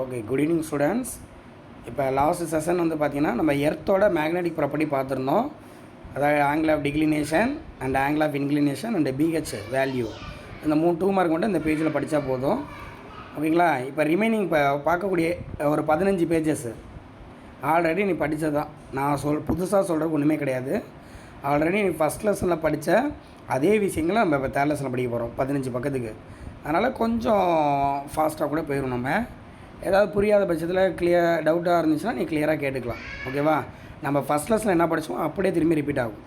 Okay, good evening students. இப்போ last session வந்து பார்த்திங்கன்னா நம்ம எர்த்தோட மேக்னெட்டிக் ப்ராப்பர்ட்டி பார்த்துருந்தோம். அதாவது angle of declination and angle of inclination and BH value, இந்த 2 மார்க் மட்டும் இந்த பேஜில் படித்தா போதும். ஓகேங்களா? இப்போ ரிமைனிங் இப்போ பார்க்கக்கூடிய ஒரு 15 பேஜஸ் ஆல்ரெடி நீ படித்தது தான். நான் புதுசாக சொல்கிறதுக்கு ஒன்றுமே கிடையாது. ஆல்ரெடி நீ ஃபஸ்ட் லெசனில் படித்த அதே விஷயங்களை நம்ம இப்போ தேர்ட் லெசனில் படிக்க போகிறோம் 15 பக்கத்துக்கு. அதனால் கொஞ்சம் ஃபாஸ்ட்டாக கூட போயிடும். நம்ம ஏதாவது புரியாத பட்சத்தில் டவுட்டாக இருந்துச்சுன்னா நீ கிளியராக கேட்டுக்கலாம். ஓகேவா? நம்ம ஃபஸ்ட் லெசனில் என்ன படித்தோம் அப்படியே திரும்பி ரிப்பீட் ஆகும்.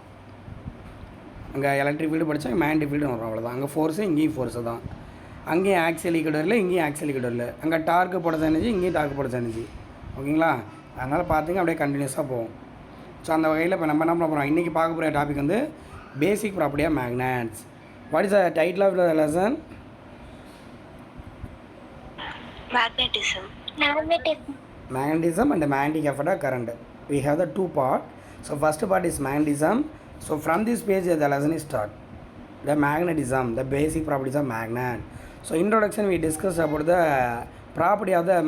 அங்கே எலக்ட்ரிக் ஃபீல்டு படித்தா மேக்னெட்டிக் ஃபீல்டு வரும், அவ்வளோதான். அங்கே ஃபோர்ஸு, இங்கேயும் ஃபோர்ஸு தான். அங்கேயும் ஆக்சியல் ஈக்குவேட்டர் இல்லை, இங்கேயும் ஆக்சியல் ஈக்குவேட்டர் இல்லை. அங்கே டார்க்கு போட எனர்ஜி, இங்கேயும் டார்க்கு போட எனர்ஜி. ஓகேங்களா? அதனால் பார்த்துங்க, அப்படியே கண்டினியூஸாக போகும். ஸோ அந்த வகையில் இப்போ நம்ம என்ன பண்ண போகிறோம், இன்றைக்கி பார்க்க போகிற டாபிக் வந்து basic property of magnets. What is the title of the lesson? Magnetism and magnetic effect of current. We have the two part. So first part is magnetism. So from this page the lesson is start. The magnetism, the basic properties of magnet. So introduction we discussed about the property of the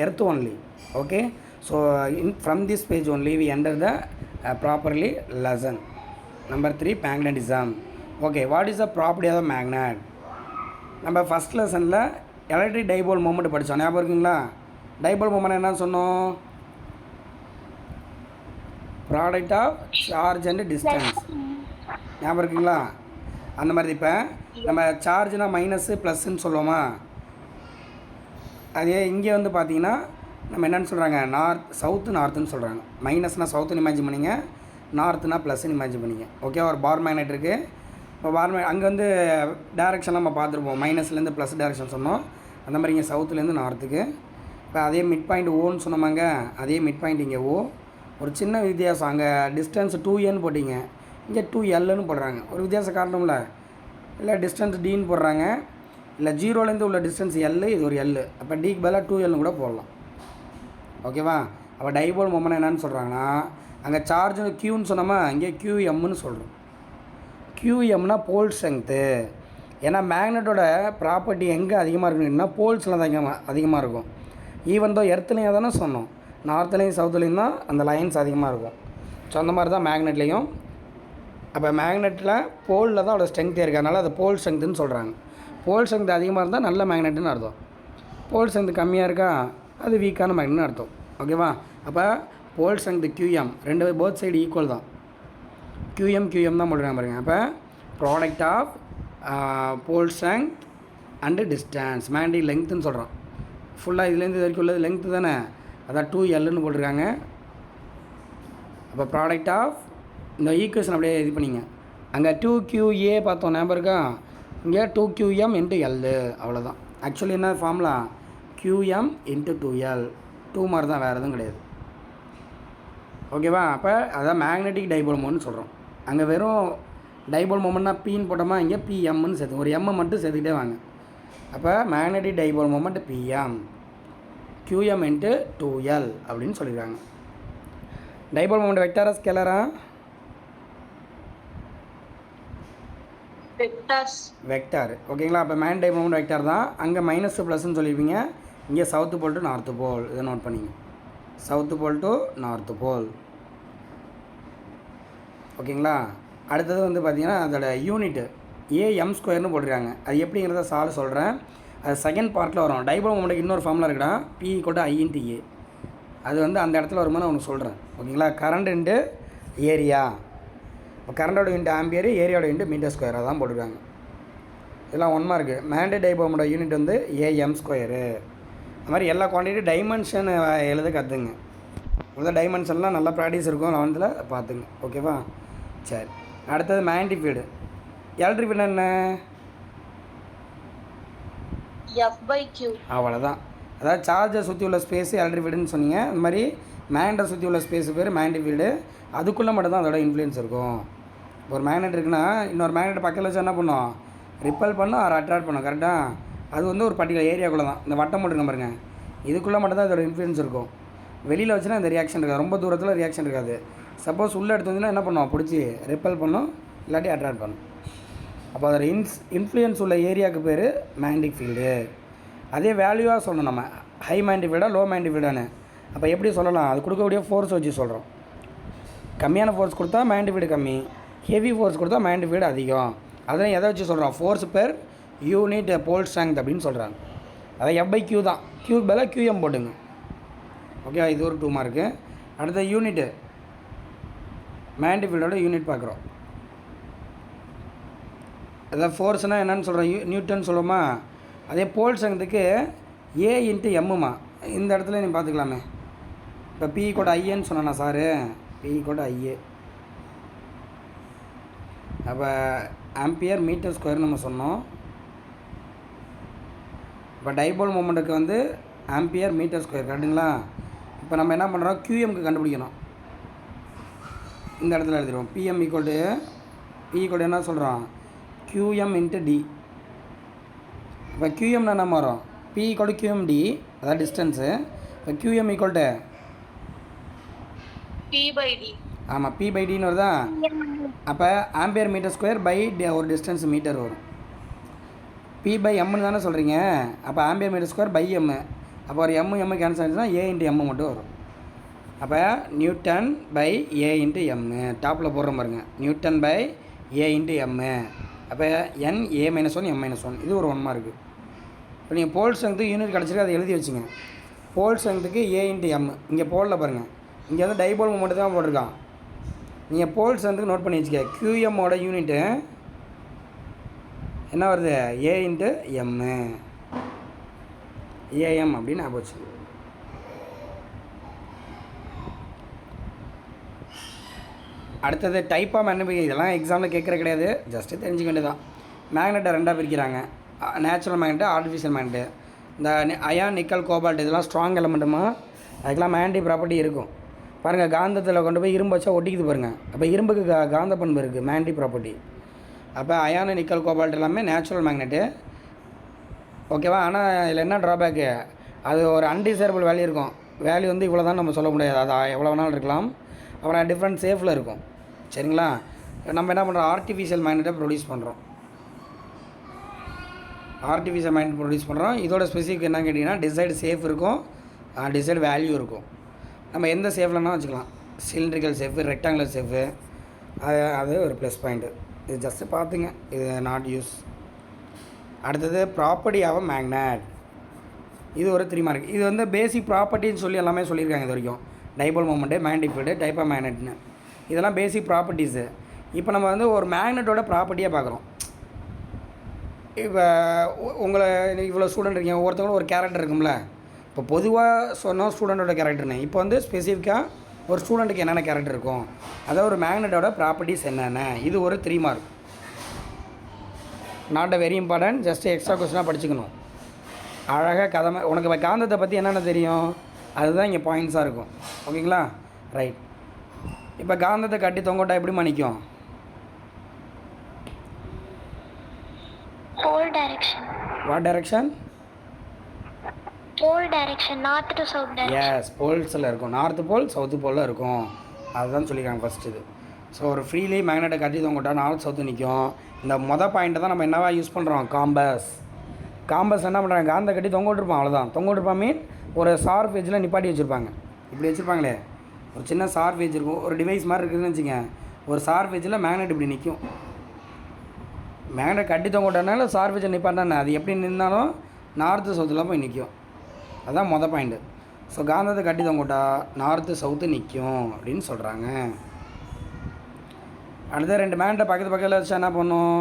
earth only. Okay. So from this page only we enter the properly lesson. Number 3, magnetism. Okay, what is the property of the magnet? நம்ம first லெசனில் electric dipole moment படித்தோம். ஞாபகம் இருக்குங்களா? Dipole moment என்ன சொன்னோம்? Product of charge and distance. ஞாபகம் இருக்குங்களா? அந்த மாதிரி இப்போ நம்ம சார்ஜ்னால் மைனஸு ப்ளஸ்ன்னு சொல்லுவோமா? அதே இங்கே வந்து பார்த்தீங்கன்னா நம்ம என்னென்னு சொல்கிறாங்க, சவுத்து நார்த்துன்னு சொல்கிறாங்க. மைனஸ்னால் சவுத்துன்னு இமேஜின் பண்ணிங்க, நார்த்துனா ப்ளஸ்ன்னு இமேஜின் பண்ணிங்க. ஓகே, ஒரு பார் மேக்னெட் இருக்குது. இப்போ பார் அங்கே வந்து டேரெக்ஷன் நம்ம பார்த்துருப்போம். மைனஸ்லேருந்து ப்ளஸ் டேரெக்ஷன் சொன்னோம். அந்த மாதிரி இங்கே சவுத்துலேருந்து நார்த்துக்கு. இப்போ அதே மிட் பாயிண்ட் ஓன்னு சொன்னோமாங்க, அதே மிட் பாயிண்ட் இங்கே ஓ. ஒரு சின்ன வித்தியாசம், அங்கே டிஸ்டன்ஸ் 2N போட்டிங்க, இங்கே 2Lன்னு போடுறாங்க. ஒரு வித்தியாசம் காட்டணும்ல? இல்லை டிஸ்டன்ஸ் டின்னு போடுறாங்க, இல்லை ஜீரோலேருந்து உள்ள டிஸ்டன்ஸ் எல், இது ஒரு எல். அப்போ டிக்கு பதிலாக 2Lன்னு கூட போடலாம். ஓகேவா? அப்போ டைபோல் மொமெண்ட் என்னன்னு சொல்கிறாங்கன்னா, அங்கே சார்ஜ் க்யூன்னு சொன்னோமா, இங்கே QMன்னு சொல்கிறோம். QMனா போல் ஸ்ட்ரென்த்து. ஏன்னா மேக்னெட்டோட ப்ராப்பர்ட்டி எங்கே அதிகமாக இருக்குன்னா போல்ஸில் தான் அதிகமாக இருக்கும். ஈவன் தோ எர்த்துலேயும் தானே சொன்னோம், நார்த்துலேயும் சவுத்துலேயும் தான் அந்த லைன்ஸ் அதிகமாக இருக்கும். ஸோ அந்த மாதிரி தான் மேக்னெட்லேயும். அப்போ மேக்னெட்டில் போலில் தான் அதோட ஸ்ட்ரென்த்தே இருக்கிறதுனால அது போல் ஸ்ட்ரென்த்துன்னு சொல்கிறாங்க. போல் ஸ்ட்ரென்த் அதிகமாக இருந்தால் நல்ல மேக்னெட்டுன்னு அர்த்தம். போல் ஸ்ட்ரென்த் கம்மியாக இருக்கா, அது வீக்கான மேக்னெட்னு அர்த்தம். ஓகேவா? அப்போ போல் ஸ்ட்ரென்த் QM ரெண்டு போத் சைடு ஈக்குவல் தான். QM தான் போட்டுருக்காங்க பாருங்கள். அப்போ product of pole strength and distance, magnetic லெங்க்த்துன்னு சொல்கிறோம். ஃபுல்லாக இதுலேருந்து இது வரைக்கும் உள்ளது லெங்க்த்து தானே, அதான் 2Lன்னு போட்டிருக்காங்க. அப்போ ப்ராடக்ட் ஆஃப் இந்த ஈக்குவேஷன் அப்படியே இது பண்ணிங்க. அங்கே 2QA பார்த்தோம், ஞாபகம் இருக்கா? இங்கே 2QM × L, அவ்வளோதான். ஆக்சுவலி என்ன ஃபார்முலா? QM × 2L. 2 மாதிரி தான், வேறு எதுவும் கிடையாது. ஓகேவா? அப்போ அதான் மேக்னெட்டிக் டைபோல் மோமெண்ட்னு சொல்கிறோம். அங்கே வெறும் டைபோல் மொமெண்ட்னா பின்னு போட்டோமா, இங்கே PMன்னு சேர்த்து ஒரு எம்மை மட்டும் சேர்த்துக்கிட்டே வாங்க. அப்போ magnetic dipole moment PM, QM × 2L அப்படின்னு சொல்லியிருக்காங்க. டைபோல் மொமெண்ட் வெக்டாரா ஸ்கேலரா? வெக்டார். ஓகேங்களா? அப்போ மேக்னெட்டிக் டைபோல் மொமெண்ட் வெக்டார் தான். அங்கே மைனஸ் ப்ளஸ்ன்னு சொல்லியிருப்பீங்க, இங்கே south pole to north pole. இதை நோட் பண்ணிங்க, south pole to north pole. ஓகேங்களா? அடுத்தது வந்து பார்த்திங்கன்னா அதோட யூனிட்டு AM² போட்டிருக்காங்க. அது எப்படிங்கிறத சொல்கிறேன். அது செகண்ட் பார்ட்டில் வரும். டைபோல் மொமெண்ட்டுக்கு இன்னொரு ஃபார்முலா இருக்குடா, P = I × A. அது வந்து அந்த இடத்துல வரும்போது நான் ஒன்று சொல்கிறேன். ஓகேங்களா? Current into area. இப்போ கரண்டோட இன்ட்டு ஆம்பியர், ஏரியாவோட இன்ட்டு மீட்டர்², அதான் போட்டிருக்காங்க. இதெல்லாம் 1 mark. Magnetic dipole moment unit வந்து AM². அது மாதிரி எல்லா குவான்டிட்டி டைமென்ஷன் எழுத கற்றுங்க. முதல் டைமென்ஷன்லாம் நல்லா ப்ராக்டிஸ் இருக்கும் 11ல், பார்த்துங்க. ஓகேவா? சரி, அடுத்தது மேக்னெட்டிக் ஃபீல்டு. எலக்ட்ரிக் ஃபீல்டு என்ன? F/Q. அவ்வளோதான். அதாவது சார்ஜை சுற்றி உள்ள ஸ்பேஸு எலக்ட்ரிக் ஃபீல்டுன்னு சொன்னீங்க. அந்த மாதிரி மேக்னெட்டை சுற்றி உள்ள ஸ்பேஸு பேர் மேக்னெட்டிக் ஃபீல்டு. அதுக்குள்ளே மட்டும்தான் அதோட இன்ஃப்ளூயன்ஸ் இருக்கும். ஒரு மேக்னெட் இருக்குன்னா இன்னொரு மேக்னெட் பக்கத்தில் வச்சு என்ன பண்ணும், ரிப்பல் பண்ணும், அதை அட்ராக்ட் பண்ணும். கரெக்டாக? அது வந்து ஒரு பர்டிகுலர் ஏரியாக்குள்ளே தான். இந்த வட்டம் போட்டுருங்க பாருங்கள், இதுக்குள்ளே மட்டும்தான் அதோட இன்ஃப்ளூயன்ஸ் இருக்கும். வெளியில் வச்சுன்னா இந்த ரியாக்ஷன் இருக்காது, ரொம்ப தூரத்தில் ரியாக்ஷன் இருக்காது. சப்போஸ் உள்ளே எடுத்து வந்தீங்கன்னா என்ன பண்ணுவோம், பிடிச்சி ரிப்பல் பண்ணும், இல்லாட்டி அட்ராக்ட் பண்ணும். அப்போ அதோட இன்ஃப்ளூயன்ஸ் உள்ள ஏரியாவுக்கு பேர் மேக்னெட்டிக் ஃபீல்டு. அதே வேல்யூவாக சொல்லணும். நம்ம ஹை மேக்னிடியூடா லோ மேக்னிடியூடானு. அப்போ எப்படி சொல்லலாம், அது கொடுக்கக்கூடிய ஃபோர்ஸ் வச்சு சொல்கிறோம். கம்மியான ஃபோர்ஸ் கொடுத்தா மேக்னிடியூட் கம்மி, ஹெவி ஃபோர்ஸ் கொடுத்தா மேக்னிடியூட் அதிகம். அதெல்லாம் எதை வச்சு சொல்கிறோம், ஃபோர்ஸ் பெர் யூனிட் போல் ஸ்ட்ரெங்த் அப்படின்னு சொல்கிறாங்க. அதான் F/Q தான், Q பதிலாக QM போட்டுங்க. ஓகே, இது ஒரு 2 மார்க்கு. அடுத்த யூனிட்டு மேக்னிடியூடோட யூனிட் பார்க்குறோம். அதாவது ஃபோர்ஸ்னால் என்னென்னு சொல்கிறோம், நியூட்டன் சொல்லுவோமா. அதே போல் ஸ்ட்ரெங்த்துக்கு A × Mமா. இந்த இடத்துல நீ பார்த்துக்கலாமே. இப்போ P = IAன்னு சொன்னா சாரு, P = IA. அப்போ ஆம்பியர் மீட்டர் ஸ்கொயர் நம்ம சொன்னோம். இப்போ டைபோல் மூமெண்ட்டுக்கு வந்து ஆம்பியர் மீட்டர் ஸ்கொயர் கரெக்டுங்களா. இப்போ நம்ம என்ன பண்ணுறோம், QMக்கு கண்டுபிடிக்கணும். இந்த இடத்துல எழுதிடுவோம். PM = என்ன சொல்கிறோம், QM × D. இப்போ QMனா என்ன வரும், P = QMD, அதாவது டிஸ்டன்ஸு. இப்போ QM = P/D. ஆமாம், P/Dன்னு வருதா. அப்போ ஆம்பியர் மீட்டர் ஸ்கொயர் பை ஒரு டிஸ்டன்ஸ் மீட்டர் வரும். P/Mன்னு தானே சொல்கிறீங்க. அப்போ ampere metre square by M. அப்போ ஒரு M கேன்சல் ஆச்சுன்னா A × M மட்டும் வரும். அப்போ நியூட்டன் பை A × M டாப்பில் போடுற பாருங்க, நியூட்டன் பை A × M. அப்போ N A - 1 M - 1, இது ஒரு 1 மார்க்கு. இப்போ நீங்கள் போல் ஸ்ட்ரெங்த்து யூனிட் கிடச்சிருக்கு, அதை எழுதி வச்சுங்க. போல் ஸ்ட்ரெங்த்துக்கு A × M. இங்கே போலில் பாருங்கள், இங்கே வந்து டைபோல் மூமெண்ட்டு தான் போட்டிருக்கான். நீங்கள் போல் ஸ்ட்ரெங்த்துக்கு நோட் பண்ணி வச்சுக்க. QMோட யூனிட்டு என்ன வருது, A × M, AM அப்படின்னு ஆச்சு. அடுத்தது டைப் ஆஃப் மேக்னெட். இதெல்லாம் எக்ஸாமில் கேட்குற கிடையாது, ஜஸ்ட்டு தெரிஞ்சுக்க வேண்டியதான். மேக்னெட்டை 2ஆக பிரிக்கிறாங்க, நேச்சுரல் மேக்னெட்டு, ஆர்டிஃபிஷியல் மேக்னெட்டு. இந்த அயான், நிக்கல், கோபால்ட் இதெல்லாம் ஸ்ட்ராங் எலமெண்ட்டுமா, அதுக்கெல்லாம் மேக்னெட்டிக் ப்ராப்பர்ட்டி இருக்கும். பாருங்கள், காந்தத்தில் கொண்டு போய் இரும்பு வச்சா ஒட்டிக்குது பாருங்கள். அப்போ இரும்புக்கு காந்த பண்பு இருக்குது, மேக்னெட்டிக் ப்ராப்பர்ட்டி. அப்போ அயானு, நிக்கல், கோபால்ட் எல்லாமே நேச்சுரல் மேக்னெட்டு. ஓகேவா. ஆனால் இதில் என்ன ட்ராபேக்கு, அது ஒரு அன்டிசைரபிள் வேல்யூ இருக்கும். வேல்யூ வந்து இவ்வளோ தான் நம்ம சொல்ல முடியாது, அது எவ்வளோ வேணாலும் இருக்கலாம். அப்புறம் டிஃப்ரெண்ட் சேஃபில் இருக்கும். சரிங்களா. நம்ம என்ன பண்ணுறோம், ஆர்டிஃபிஷியல் மேக்னெட்டை ப்ரொடியூஸ் பண்ணுறோம். ஆர்டிஃபிஷியல் மேக்னெட் ப்ரொடியூஸ் பண்ணுறோம். இதோட ஸ்பெசிஃபிக் என்ன கேட்டிங்கன்னா, டிசைடு சேஃப் இருக்கும், டிசைடு வேல்யூ இருக்கும். நம்ம எந்த சேஃப்லன்னா வச்சுக்கலாம், சிலிண்ட்ரிக்கல் சேஃபு, ரெக்டாங்குலர் சேஃபு, அது ஒரு ப்ளஸ் பாயிண்ட்டு. இது ஜஸ்ட்டு பார்த்துங்க, இது நாட் யூஸ். அடுத்தது ப்ராப்பர்ட்டி ஆஃப் மேக்னெட், இது ஒரு 3 மார்க். இது வந்து பேசிக் ப்ராப்பர்ட்டின்னு சொல்லி எல்லாமே சொல்லியிருக்காங்க இது வரைக்கும். Dipole moment, magnetic field, type of மேக்னெட்னு, இதெல்லாம் பேசிக் ப்ராப்பர்ட்டிஸு. இப்போ நம்ம வந்து ஒரு மேக்னெட்டோட ப்ராப்பர்ட்டியாக பார்க்குறோம். இப்போ உங்களை இவ்வளோ ஸ்டூடெண்ட் இருக்கீங்க, ஒவ்வொருத்தவங்களும் ஒரு கேரக்டர் இருக்கும்ல. இப்போ பொதுவாக சொன்னோம் ஸ்டூடெண்ட்டோட கேரக்டர்னு, இப்போ வந்து ஸ்பெசிஃபிக்காக ஒரு ஸ்டூடெண்ட்டுக்கு என்னென்ன கேரக்டர் இருக்கும், அதாவது ஒரு மேக்னெட்டோட ப்ராப்பர்ட்டிஸ் என்னென்ன, இது ஒரு 3 mark. Not a very important, just extra கொஸ்டினாக படிச்சுக்கணும். அழகாக கதை உனக்கு இப்போ காந்தத்தை பற்றி என்னென்ன தெரியும், அதுதான் இங்கே பாயிண்ட்ஸாக இருக்கும். ஓகேங்களா, ரைட். இப்போ காந்தத்தை கட்டி தொங்கோட்டா எப்படி மணிக்கும், Pole direction. What direction, Pole direction, north to south direction. Yes, போல்ஸில் இருக்கும். நார்த்து போல், சவுத்து போலில் இருக்கும். அதுதான் சொல்லியிருக்காங்க ஃபஸ்ட்டு இது. ஸோ ஒரு ஃப்ரீலி மேக்னெட்டை கட்டி தொங்கிட்டா நார்த் சவுத்து நிற்கும். இந்த பாயிண்ட்டை தான் நம்ம என்னவா யூஸ் பண்ணுறோம், காம்பஸ். காம்பஸ் என்ன பண்ணுறாங்க, காந்த கட்டி தொங்க விட்டுருப்பான், அவ்வளோதான். தொங்க விட்டுருப்பான் மீன் ஒரு ஷார்ப் எஜ்ஜில் நிப்பாட்டி வச்சுருப்பாங்க. இப்படி வச்சுருப்பாங்களே, ஒரு சின்ன ஷார்ப் எஜ் இருக்கும், ஒரு டிவைஸ் மாதிரி இருக்குதுன்னு வச்சுங்க. ஒரு ஷார்ப் எஜ்ஜில் மேக்னெட் இப்படி நிற்கும். மேக்னெட் கட்டி தொங்க விட்டனால ஷார்ப் எஜ்ஜை நிப்பாட்டினா அது எப்படி நின்னாலும் நார்த்து சவுத்தில் போய் நிற்கும். அதுதான் பாயிண்ட்டு. ஸோ காந்தத்தை கட்டி தொங்கோட்டா நார்த்து சவுத்து நிற்கும் அப்படின்னு சொல்கிறாங்க. அடுத்த 2 மேக்னெட்டை பக்கத்தில் வச்சா என்ன பண்ணும்,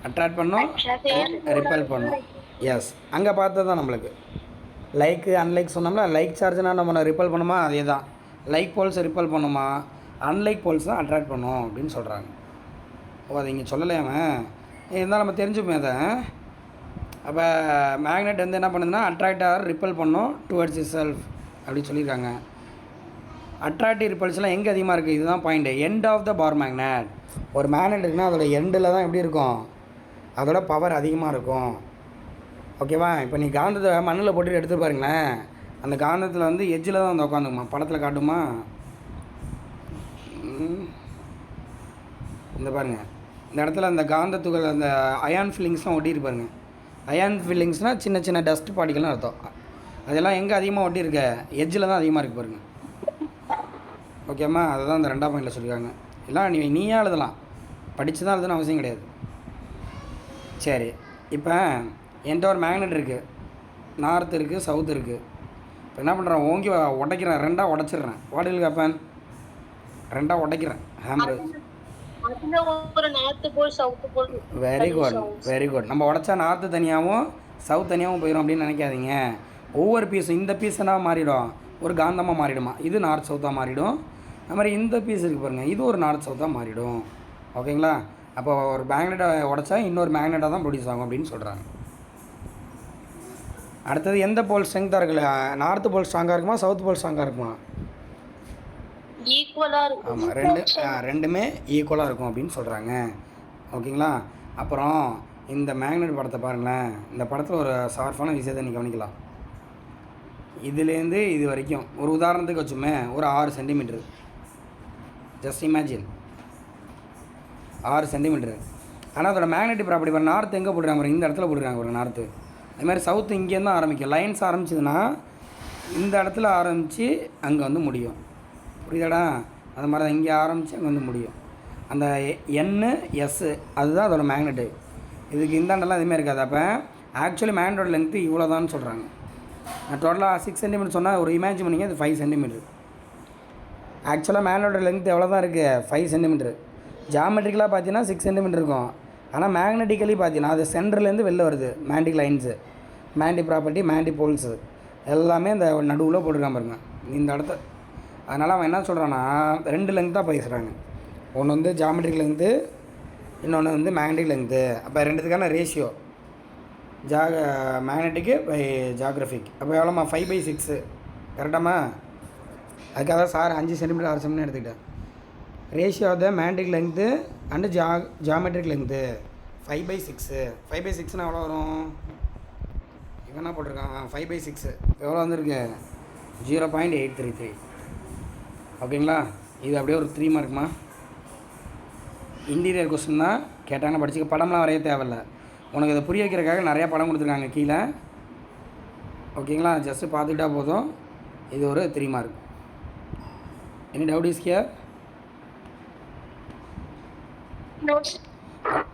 அட்ராக்ட் பண்ணும், ரிப்பல் பண்ணும். எஸ், அங்கே பார்த்தது தான் நம்மளுக்கு லைக்கு அன்லைக் சொன்னோம்னா, லைக் சார்ஜ்னால் நம்ம ரிப்பல் பண்ணுமா, அதே தான். லைக் போல்ஸை ரிப்பல் பண்ணுமா, அன்லைக் போல்ஸ் தான் அட்ராக்ட் பண்ணும் அப்படின்னு சொல்கிறாங்க. ஓ, அதை இங்கே சொல்லலையாம இருந்தால் நம்ம தெரிஞ்சுப்போம் அதை. அப்போ மேக்னெட் வந்து என்ன பண்ணுதுன்னா, அட்ராக்ட் ஆர் ரிப்பல் பண்ணும் டுவர்ட்ஸ் இட் செல்ஃப் அப்படி சொல்லியிருக்காங்க. அட்ராக்டிவ் ரிப்பல்ஸ்லாம் எங்கே அதிகமாக இருக்குது, இதுதான் point. End of the bar magnet. ஒரு மேக்னெட் இருக்குன்னா அதோட எண்டில் தான் எப்படி இருக்கும், அதோட பவர் அதிகமாக இருக்கும். ஓகேவா. இப்போ நீ காந்தத்தை மண்ணில் போட்டு எடுத்து பாருங்களேன், அந்த காந்தத்தில் வந்து எஜ்ஜில் தான் வந்து உட்காந்துக்குமா, படத்தில் காட்டுமா, இந்த பாருங்கள், இந்த இடத்துல அந்த காந்தத்துகள் அந்த அயான் ஃபில்லிங்ஸ்லாம் ஒட்டிட்டு பாருங்கள், அயான் ஃபில்லிங்ஸ்னால் சின்ன சின்ன டஸ்ட் பார்ட்டிகள்னு அர்த்தம். அதெல்லாம் எங்கே அதிகமாக ஒட்டியிருக்க எட்ஜில் தான் அதிகமாக இருக்குது பாருங்கள். ஓகேம்மா, அதுதான் இந்த 2ஆம் பாயிண்டில் சொல்லியிருக்காங்க. எல்லாம் நீயே எழுதலாம், படித்து தான் எழுதணும் அவசியம் கிடையாது. சரி, இப்போ என்கிட்ட ஒரு மேக்னெட் இருக்குது, நார்த் இருக்குது, சவுத் இருக்குது. இப்போ என்ன பண்ணுறேன், ஓங்கி உடைக்கிறேன், 2ஆக உடச்சிட்றேன். வாடகையில் கேட்பேன், 2ஆக உடைக்கிறேன் hammer. Very good, very good. நம்ம உடச்சா நார்த்து தனியாகவும் சவுத் தனியாகவும் போயிடும் அப்படின்னு நினைக்காதீங்க. ஒவ்வொரு பீஸும், இந்த பீஸ் என்ன மாறிடும், ஒரு காந்தமாக மாறிடுமா, இது நார்த் சவுத்தாக மாறிடும். அது மாதிரி இந்த பீஸ் இருக்குது பாருங்கள், இது ஒரு நார்த் சவுத்தாக மாறிடும். ஓகேங்களா? அப்போ ஒரு மேக்னெட்டை உடச்சா இன்னொரு மேக்னெட்டாக தான் ப்ரொடியூஸ் ஆகும் அப்படின்னு சொல்கிறாங்க. அடுத்தது எந்த போல் ஸ்ட்ரென்த்தாக இருக்குல்ல, நார்த்து போல் ஸ்ட்ராங்காக இருக்குமா, சவுத் போல் ஸ்ட்ராங்காக இருக்குமா? ஈக்குவலாக இருக்கும். ஆமாம், ரெண்டுமே ஈக்குவலாக இருக்கும் அப்படின்னு சொல்கிறாங்க. ஓகேங்களா? அப்புறம் இந்த மேக்னெட் படத்தை பாருங்களேன். இந்த படத்தில் ஒரு சார்பான விஷயத்தை நீங்கள் கவனிக்கலாம். இதுலேருந்து இது வரைக்கும் ஒரு உதாரணத்துக்கு வச்சுமே ஒரு 6 சென்டிமீட்ரு. Just imagine 6 centimetre. ஆனால் அதோட மேக்னெட்டிக் ப்ராப்பர்ட்டி பாருங்கள், நார்த் எங்கே போட்டுருக்காங்க பாருங்கள், இந்த இடத்துல போட்டுருக்காங்க பாருங்கள் நார்த்து. அதுமாதிரி சவுத்து இங்கேருந்து தான் ஆரம்பிக்கும். லைன்ஸ் ஆரம்பிச்சதுன்னா இந்த இடத்துல ஆரம்பித்து அங்கே வந்து முடியும். புரியுதாடா? அது மாதிரி தான் இங்கே ஆரம்பித்து அங்கே வந்து முடியும். அந்த என்னு எஸ்ஸு அதுதான் அதோட மேக்னெட்டு. இதுக்கு இந்தாண்டெல்லாம் எதுவுமே இருக்காது. அப்போ ஆக்சுவலி மேக்னெட்டோட லென்த்து இவ்வளோ தான் சொல்கிறாங்க. நான் டோட்டலாக 6 சென்டிமீட்டர் சொன்னால் ஒரு இமேஜின் பண்ணிங்க, அது 5 சென்டிமீட்ரு. ஆக்சுவலாக மேக்னெட்டோட லென்த் எவ்வளோ தான் இருக்குது, 5 சென்டிமீட்ரு. ஜாமெட்ரிக்கலாக பார்த்தீங்கன்னா 6 சென்டிமீட்டர் இருக்கும். ஆனால் மேக்னெட்டிக்கலி பார்த்தீங்கன்னா அது சென்டர்லேருந்து வெளில வருது. Magnetic lines, magnetic property, magnetic poles எல்லாமே இந்த நடுவில் போட்டுருக்கான் பாருங்க இந்த இடத்த. அதனால் அவன் என்ன சொல்கிறான்னா 2 லென்த்தாக பேசுகிறாங்க. ஒன்று வந்து ஜாமெட்ரிக் லென்த்து, இன்னொன்று வந்து மேக்னெட்டிக் லென்த்து. அப்போ ரெண்டுத்துக்கான ரேஷியோ மேக்னெட்டிக்கு பை ஜாகிரஃபிக். அப்போ எவ்வளோம்மா, 5/6 கரெக்டாம்மா? அதுக்காக தான் சார் 5 சென்டிமீட்டர் 6 சென்டிமீட்டர் எடுத்துக்கிட்டேன். Ratio of the magnetic length and geometric length 5/6. 5/6னா எவ்வளோ வரும்? இவன் என்ன போட்டிருக்கான், 5/6 எவ்வளோ வந்துருக்கு, 0.833. ஓகேங்களா? இது அப்படியே ஒரு 3 மார்க்குமா. இன்டீரியர் கொஸ்டின் தான் கேட்டாங்கன்னா படிச்சுக்க. படம்லாம் வரைய தேவையில்ல, உனக்கு இதை புரிய வைக்கிறதுக்காக நிறையா படம் கொடுத்துருக்காங்க கீழே. ஓகேங்களா? ஜஸ்ட்டு பார்த்துக்கிட்டா போதும். இது ஒரு 3 mark. Any doubt is here?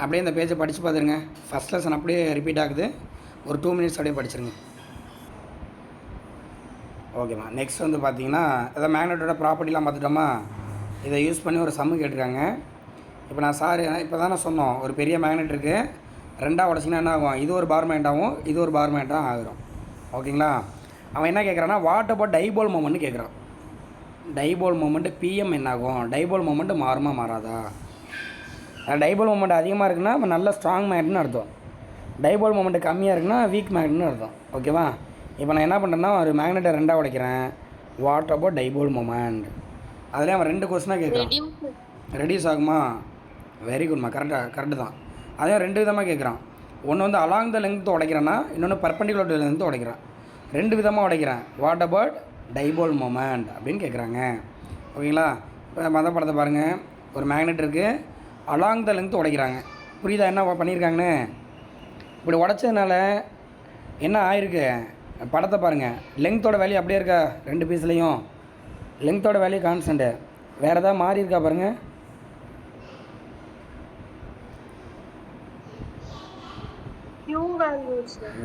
அப்படியே இந்த பேஜை படித்து பார்த்துருங்க. ஃபஸ்ட் லெசன் அப்படியே ரிப்பீட் ஆகுது. ஒரு 2 மினிட்ஸ் அப்படியே படிச்சிருங்க. ஓகேம்மா. நெக்ஸ்ட் வந்து பார்த்தீங்கன்னா இதை மேக்னெட்டோட ப்ராப்பர்ட்டிலாம் பார்த்துட்டோமா. இதை யூஸ் பண்ணி ஒரு சம்மு கேட்டிருக்காங்க. இப்போ நான் சார் இப்போ தானே சொன்னோம், ஒரு பெரிய மேக்னெட் இருக்குது, 2ஆக உடச்சிங்கன்னா என்ன ஆகும், இது ஒரு பார் மேக்னெட்டாகவும் இது ஒரு பார் மேக்னெட்டாக ஆகிரும். ஓகேங்களா? அவன் என்ன கேட்குறான்னா வாட் அபவுட் டைபோல் மொமெண்ட்னு கேட்குறான். டைபோல் மொமெண்ட்டு பிஎம் என்ன ஆகும், டைபோல் மொமெண்ட்டு மாறுமா மாறாதா? டைபோல் மொமெண்ட் அதிகமாக இருக்குன்னா நல்ல ஸ்ட்ராங் மேக்னெட்னு அர்த்தம். டைபோல் மொமெண்ட் கம்மியாக இருக்குன்னா வீக் மேக்னெட்னு அர்த்தம். ஓகேவா? இப்போ நான் என்ன பண்ணுறேன்னா ஒரு மேக்னெட்டை 2ஆக உடைக்கிறேன். What about dipole moment? அதில் அவன் 2 கொஸ்டினாக கேட்குறான். ரெடியூஸ் ஆகுமா? வெரி குட்மா, கரெக்டு தான். அதே 2 விதமாக கேட்குறான். ஒன்று வந்து அலாங் த லென்த் உடைக்கிறேன்னா, இன்னொன்று பர்பண்டிகுலர் டு லென்த் உடைக்கிறான். 2 விதமாக உடைக்கிறேன். வாட் அபவுட் டைபோல் மொமெண்ட் அப்படின்னு கேட்குறாங்க. ஓகேங்களா? இப்போ மத படத்தை பாருங்கள், ஒரு மேக்னெட் இருக்குது, அலாங் த லென்த் உடைக்கிறாங்க. புரியுதா என்ன பண்ணியிருக்காங்கன்னு? இப்படி உடச்சதுனால என்ன ஆயிருக்கு, படத்தை பாருங்கள். லென்த்தோட வேல்யூ அப்படியே இருக்கா, 2 பீஸ்லேயும் லென்த்தோட வேல்யூ கான்ஸ்டன்ட்டு. வேறு ஏதாவது மாறி இருக்கா பாருங்கள்.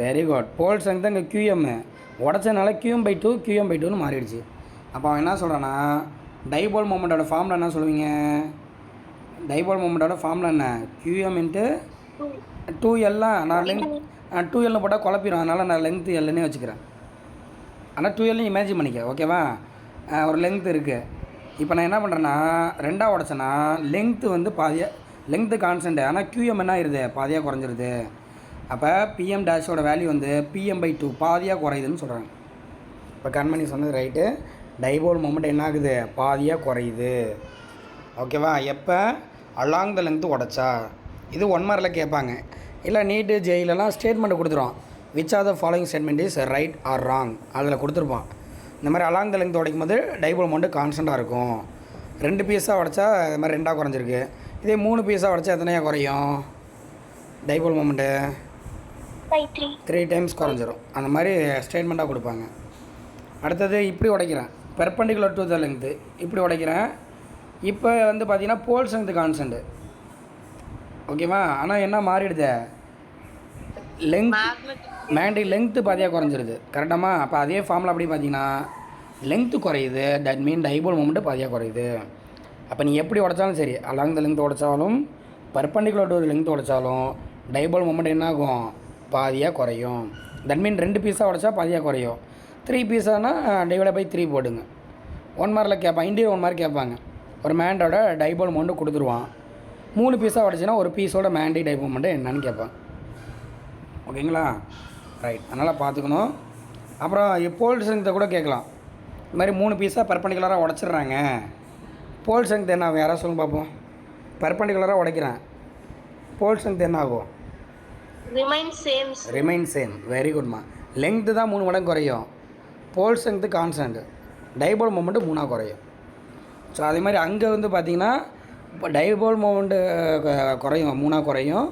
Very good. போல் ஸ்ட்ரென்த் இங்கே QM உடச்சதுனால QM/2 QM/2ன்னு மாறிடுச்சு. அப்போ அவன் என்ன சொல்கிறான்னா டைபோல் மொமெண்ட்டோட ஃபார்முலா என்ன சொல்லுவீங்க? டைபோல் மொமெண்ட்டோட ஃபார்முலா என்ன? QM × 2L. நான் லென்த் 2L போட்டால் குழப்பிடும், அதனால் நான் லென்த்து Lன்னே வச்சுக்கிறேன். ஆனால் 2L இமேஜின் பண்ணிக்க. ஓகேவா? ஒரு லென்த் இருக்குது. இப்போ நான் என்ன பண்ணுறேன்னா 2ஆக உடச்சேன்னா லென்த்து வந்து பாதியாக, லென்த்து கான்ஸ்டன்ட்டு, ஆனால் QM என்ன ஆயிடுது, பாதியாக குறைஞ்சிருது. அப்போ PM டேஷோட வேல்யூ வந்து PM/2 பாதியாக குறையுதுன்னு சொல்கிறாங்க. இப்போ கண்மணி சொன்னது ரைட்டு. டைபோல் மொமெண்ட் என்ன ஆகுது, பாதியாக குறையுது. ஓகேவா? எப்போ அலாங் த லென்த்து உடச்சா. இது 1 மார்க்கில் கேட்பாங்க. இல்லை நீட்டு ஜெயிலெலாம் ஸ்டேட்மெண்ட்டை கொடுத்துருவான். Which are the following statement is right or wrong, அதில் கொடுத்துருப்பான். இந்த மாதிரி அலாங் த லென்த் உடைக்கும் போது டைபோல் மொமெண்ட் கான்ஸ்டண்ட்டாக இருக்கும். 2 பீஸாக உடச்சா இது மாதிரி 2ஆக குறைஞ்சிருக்கு. இதே 3 பீஸாக உடச்சா எத்தனையாக குறையும் டைபோல் மொமெண்ட்டு? by 3. 3 டைம்ஸ் குறைஞ்சிரும். அந்த மாதிரி ஸ்டேட்மெண்ட்டாக கொடுப்பாங்க. அடுத்தது இப்படி உடைக்கிறேன், பெர்பெண்டிகுலர் டு த லெங்க்த்து இப்படி உடைக்கிறேன். இப்போ வந்து பார்த்தீங்கன்னா போல் ஸ்ட்ரென்த் கான்ஸ்டன்ட், ஓகேவா? ஆனால் என்ன மாறிடுது, மேக்னெட்டிக் லெங்க்த்து பாதியாக குறைஞ்சிருது, கரெக்டாமா? அப்போ அதே ஃபார்மில் அப்படி பார்த்தீங்கன்னா லெங்க்த்து குறையுது, தட் மீன் டைபோல் மொமெண்ட்டு பாதியாக குறையுது. அப்போ நீ எப்படி உடைச்சாலும் சரி, அலாங் த லெங்த் உடைச்சாலும் பர்பெண்டிகுலர் டு லெங்த் உடைச்சாலும் டைபோல் மொமெண்ட் என்ன ஆகும், பாதியாக குறையும். தட் மீன் 2 பீஸாக உடைச்சா பாதியாக குறையும். 3 பீஸானா டிவைட் பை 3 போடுங்க. 1 மார்க்கில் கேட்பான், இண்டியன் 1 மார்க் கேட்பாங்க. ஒரு மேண்டோட டைபோல் மொமெண்ட் கொடுத்துருவான். 3 பீஸாக உடைச்சின்னா ஒரு பீஸோட மேண்டி டைபோல் மொமெண்ட் என்னன்னு கேட்பான். ஓகேங்களா? ரைட், அதனால் பார்த்துக்கணும். அப்புறம் போல் ஸ்ட்ரென்த்தை கூட கேட்கலாம். இது மாதிரி 3 பீஸாக பர்பெண்டிகுலராக உடச்சிட்றாங்க, போல் ஸ்ட்ரென்த் என்ன ஆகும்? யாராவது சொல்லுங்க பார்ப்போம். பர்பெண்டிகுலராக உடைக்கிறேன், போல் ஸ்ட்ரென்த் என்ன ஆகும்? Remain same. வெரி குட்மா. லெங்க்த்து தான் 3 மடங்கு குறையும், போல் ஸ்ட்ரென்த்து கான்ஸ்டன்ட், டைபோல் மொமெண்ட்டு 3ஆக குறையும். ஸோ அதே மாதிரி அங்கே வந்து பார்த்திங்கன்னா இப்போ டைபோல் மொமெண்ட்டு குறையும், 3ஆக குறையும்.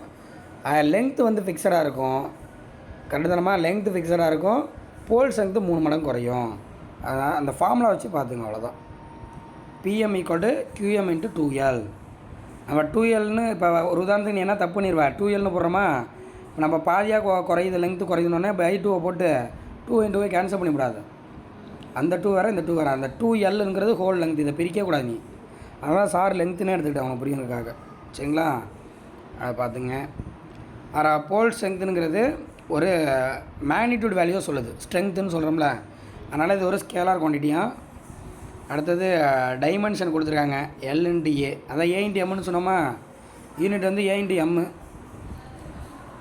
லெங்க்த்து வந்து ஃபிக்ஸடாக இருக்கும், கண்டுத்தனமாக லெங்க்த்து ஃபிக்ஸடாக இருக்கும், போல் ஸ்ட்ரென்த்து 3 மடங்கு குறையும். அதான் அந்த ஃபார்முலா வச்சு பார்த்துங்க, அவ்வளோதான். PM = QM × 2L. நம்ம 2Lன்னு இப்போ ஒரு உதாரணத்துக்கு நீ என்ன தப்பு பண்ணிடுவா, 2Lன்னு போடுறோமா, நம்ம பாதியாக குறையுது, லெங்க்த்து குறையுதுன்னொடனே பை 2 போட்டு 2 × 2 கேன்சல் பண்ணிவிடாது. அந்த 2 வேறு இந்த 2 வேறு. அந்த 2Lங்கிறது ஹோல் லெங்த், இதை பிரிக்கக்கூடாது நீ. அதனால் சார் லெங்க்த்துன்னே எடுத்துக்கிட்டேன் அவங்க புரியுறதுக்காக, சரிங்களா? அதை பார்த்துங்க. போல் ஸ்ட்ரென்த்துங்கிறது ஒரு மேக்னிடியூட் வேல்யூ சொல்லுது, ஸ்ட்ரென்த்துன்னு சொல்கிறோம்ல, அதனால் இது ஒரு ஸ்கேலார் குவான்டிட்டியாக. அடுத்தது டைமென்ஷன் கொடுத்துருக்காங்க, L × A, அதான் A × Mன்னு சொன்னோமா, யூனிட் வந்து A × M,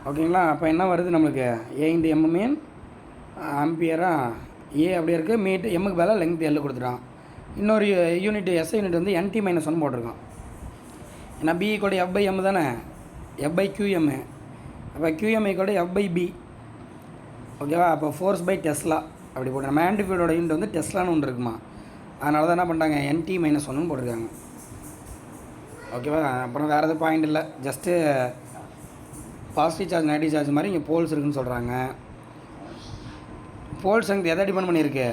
ஓகேங்களா? அப்போ என்ன வருது நம்மளுக்கு, A × M மீன் ஆம்பியராக, A அப்படியே இருக்குது, மீட் எம்முக்கு பதிலாக லெங்த் L கொடுத்துட்டான். இன்னொரு யூனிட் SI யூனிட் வந்து NT-1 போட்டிருக்கான். ஏன்னா B = F/M தானே, F/QM. அப்போ QM = F/B, ஓகேவா? அப்போ ஃபோர்ஸ் பை டெஸ்லா அப்படி போட்டுருங்க. மேண்டிஃபைடோட யூனிட் வந்து டெஸ்லான்னு ஒன்று இருக்குமா, அதனால தான் என்ன பண்ணுறாங்க NT-1 போட்டிருக்காங்க, ஓகேவா? அப்புறம் வேறு எதுவும் பாயிண்ட் இல்லை, just positive charge negative charge மாதிரி இங்கே போல்ஸ் இருக்குதுன்னு சொல்கிறாங்க. போல் ஸ்ட்ரென்த் எதை டிபெண்ட் பண்ணியிருக்கு,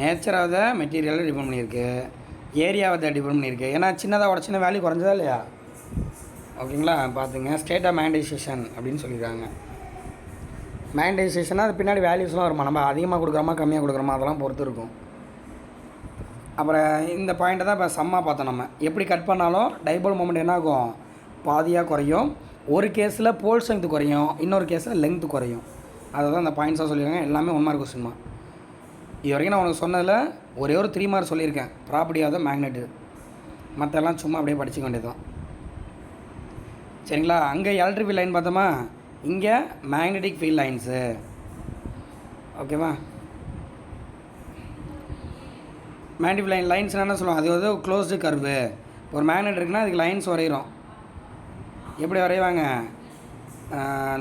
நேச்சர் ஆஃப் த மெட்டீரியலை டிபெண்ட் பண்ணியிருக்கு, ஏரியாவை தான் டிபெண்ட் பண்ணியிருக்கு. ஏன்னா சின்னதாக உடச்சின வேல்யூ குறைஞ்சதா இல்லையா, ஓகேங்களா? பார்த்துங்க. ஸ்டேட் ஆஃப் மேக்னடைசேஷன் அப்படின்னு சொல்லியிருக்காங்க. மேக்னடைசேஷனாக அது பின்னாடி வேல்யூஸ்லாம் வருமா, நம்ம அதிகமாக கொடுக்குறோமா கம்மியாக கொடுக்குறோமா அதெல்லாம் பொறுத்து இருக்கும். அப்புறம் இந்த பாயிண்ட்டை தான் இப்போ சம்மாக பார்த்தோம். நம்ம எப்படி கட் பண்ணாலும் டைபோல் மொமெண்ட் என்ன ஆகும், பாதியாக குறையும். ஒரு கேஸில் போல் ஸ்ட்ரென்த் குறையும், இன்னொரு கேஸில் லெங்க்த்து குறையும். அதை தான் இந்த பாயிண்ட்ஸாக சொல்லியிருக்காங்க. எல்லாமே 1 மார்க் கொஸ்டின் தான். இது வரைக்கும் நான் உனக்கு சொன்னதில் ஒரே ஒரு 3 மார்க் சொல்லியிருக்கேன், ப்ராப்பர்ட்டி ஆஃப் த மேக்னெட்டு. மற்றெல்லாம் சும்மா அப்படியே படிச்சுக்க வேண்டியது தான், சரிங்களா? அங்கே எலக்ட்ரிக் ஃபீல்ட் லைன் பார்த்தோமா, இங்கே மேக்னெட்டிக் ஃபீல்ட் லைன்ஸு, ஓகேவா? மேக்னெட்டிக் லைன்ஸ் என்ன சொல்லுவோம், அது வந்து க்ளோஸ்டு கர்வு. ஒரு மேக்னெட் இருக்குன்னா அதுக்கு லைன்ஸ் வரைகிறோம். எப்படி வரைவாங்க,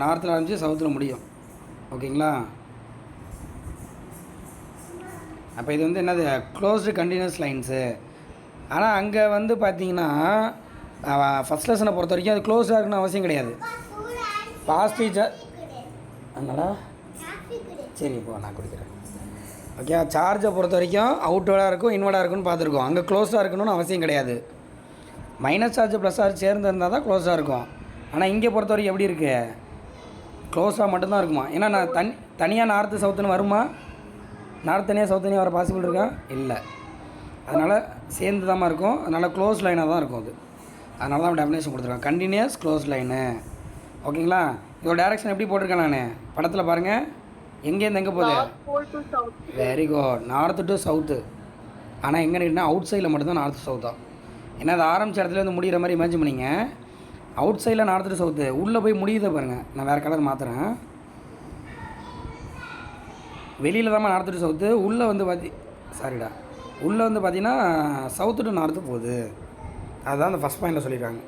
நார்த்தில் ஆரம்பித்து சவுத்தில் முடியும், ஓகேங்களா? அப்போ இது வந்து என்னது, க்ளோஸ்டு கண்டினியூஸ் லைன்ஸு. ஆனால் அங்கே வந்து பார்த்தீங்கன்னா ஃபஸ்ட் லெசனை பொறுத்த வரைக்கும் அது க்ளோஸாக இருக்குன்னு அவசியம் கிடையாது. பாசிட்டிவ் சார்ஜ் அங்கடா, சரி இப்போ நான் குடிக்கிறேன், ஓகே? சார்ஜை பொறுத்த வரைக்கும் அவுட்வர்டாக இருக்கும் இன்வர்டாக இருக்குன்னு பார்த்துருக்கோம். அங்கே க்ளோஸாக இருக்கணும்னு அவசியம் கிடையாது. மைனஸ் சார்ஜ் ப்ளஸ் சார்ஜ் சேர்ந்து இருந்தால் தான் க்ளோஸாக இருக்கும். ஆனால் இங்கே பொறுத்த வரைக்கும் எப்படி இருக்குது, க்ளோஸாக மட்டும்தான் இருக்குமா. ஏன்னா நான் தனியாக நார்த்து சவுத்துன்னு வருமா, நார்த் தனியாக சவுத் தனியாக வர பாசிபிள் இருக்கா, இல்லை. அதனால் சேர்ந்து தான் இருக்கும், அதனால் க்ளோஸ் லைனாக தான் இருக்கும் அது. அதனால தான் டெஃபினேஷன் கொடுத்துருக்காங்க, கண்டினியூஸ் க்ளோஸ் லைனு, ஓகேங்களா? இதோட டேரெக்ஷன் எப்படி போட்டிருக்கேன் நான் படத்தில் பாருங்கள், எங்கேருந்து எங்கே போகுது, very good, north to south. ஆனால் எங்கே நிற்கினா அவுட் சைடில் மட்டும்தான் நார்த்து சவுத்தான். ஏன்னா அது ஆரம்பித்த இடத்துல வந்து முடிகிற மாதிரி இமேஜின் பண்ணிங்க. அவுட் சைடில் நார்த்து டு சவுத்து, உள்ளே போய் முடியுதை பாருங்கள். நான் வேறு கலர் மாற்றுறேன். வெளியில் தான் நார்த்து டு சவுத்து, உள்ளே வந்து உள்ளே வந்து பார்த்தீங்கன்னா சவுத்து டு நார்த்து போகுது. அதுதான் அந்த ஃபஸ்ட் பாயிண்டில் சொல்லியிருக்காங்க.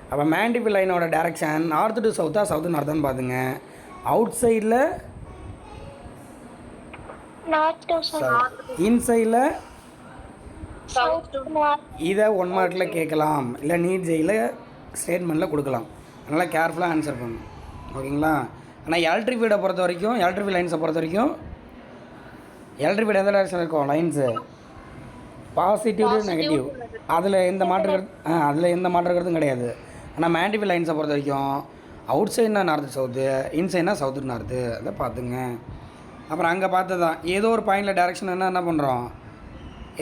அப்போ மேண்டிஃபைட் லைனோட டேரெக்ஷன் நார்த்து டு சவுத்தா சவுத்து நார்த்தான்னு பார்த்துங்க. அவுட் சைடில் இன்சைடில் இதை 1 மார்க்கில் கேட்கலாம், இல்லை நீட் ஜெயில் ஸ்டேட்மெண்ட்டில் கொடுக்கலாம். அதனால் கேர்ஃபுல்லாக ஆன்சர் பண்ணணும், ஓகேங்களா? ஆனால் எலக்ட்ரிக் ஃபீல்டை பொறுத்த வரைக்கும் எலக்ட்ரிக் ஃபீல்ட் லைன்ஸை பொறுத்த வரைக்கும் எலக்ட்ரிக் ஃபீல்டு எந்த டைரக்ஷன் இருக்கும் லைன்ஸு பாசிட்டிவ் நெகட்டிவ் அதில் எந்த மாற்று கருத்தும் கிடையாது. ஆனால் மேண்டிஃபீல்ட் லைன்ஸை பொறுத்த வரைக்கும் அவுட் சைட்னா நார்த்து சவுத்து, இன்சைட்னா சவுத்து நார்த்து, அதை பார்த்துங்க. அப்புறம் அங்கே பார்த்து தான் ஏதோ ஒரு பாயிண்டில் டேரெக்ஷன் என்ன பண்ணுறோம்,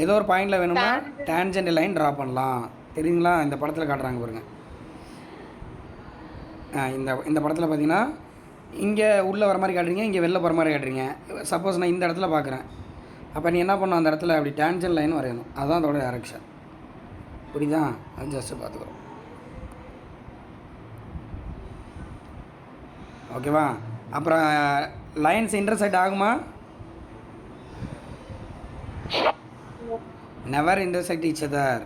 ஏதோ ஒரு பாயிண்டில் வேணும்னா டேன்ஜென்ட் லைன் ட்ரா பண்ணலாம். தெரியுங்களா? இந்த படத்தில் காட்டுறாங்க பாருங்க. இந்த படத்தில் பார்த்தீங்கன்னா இங்கே உள்ளே வர மாதிரி காட்டுறீங்க, இங்கே வெளில போகிற மாதிரி காட்டுறீங்க. சப்போஸ் நான் இந்த இடத்துல பார்க்குறேன், அப்போ நீ என்ன பண்ணணும், அந்த இடத்துல அப்படி டேன்ஜென்ட் லைன் வரையணும். அதுதான் அதோட டேரெக்ஷன். இப்படிதான் அது ஜஸ்ட்டு பார்த்துக்குறோம். ஓகேவா? அப்புறம் லைன்ஸ் இன்டர்செக்ட் ஆகுமா? Never intersect each other.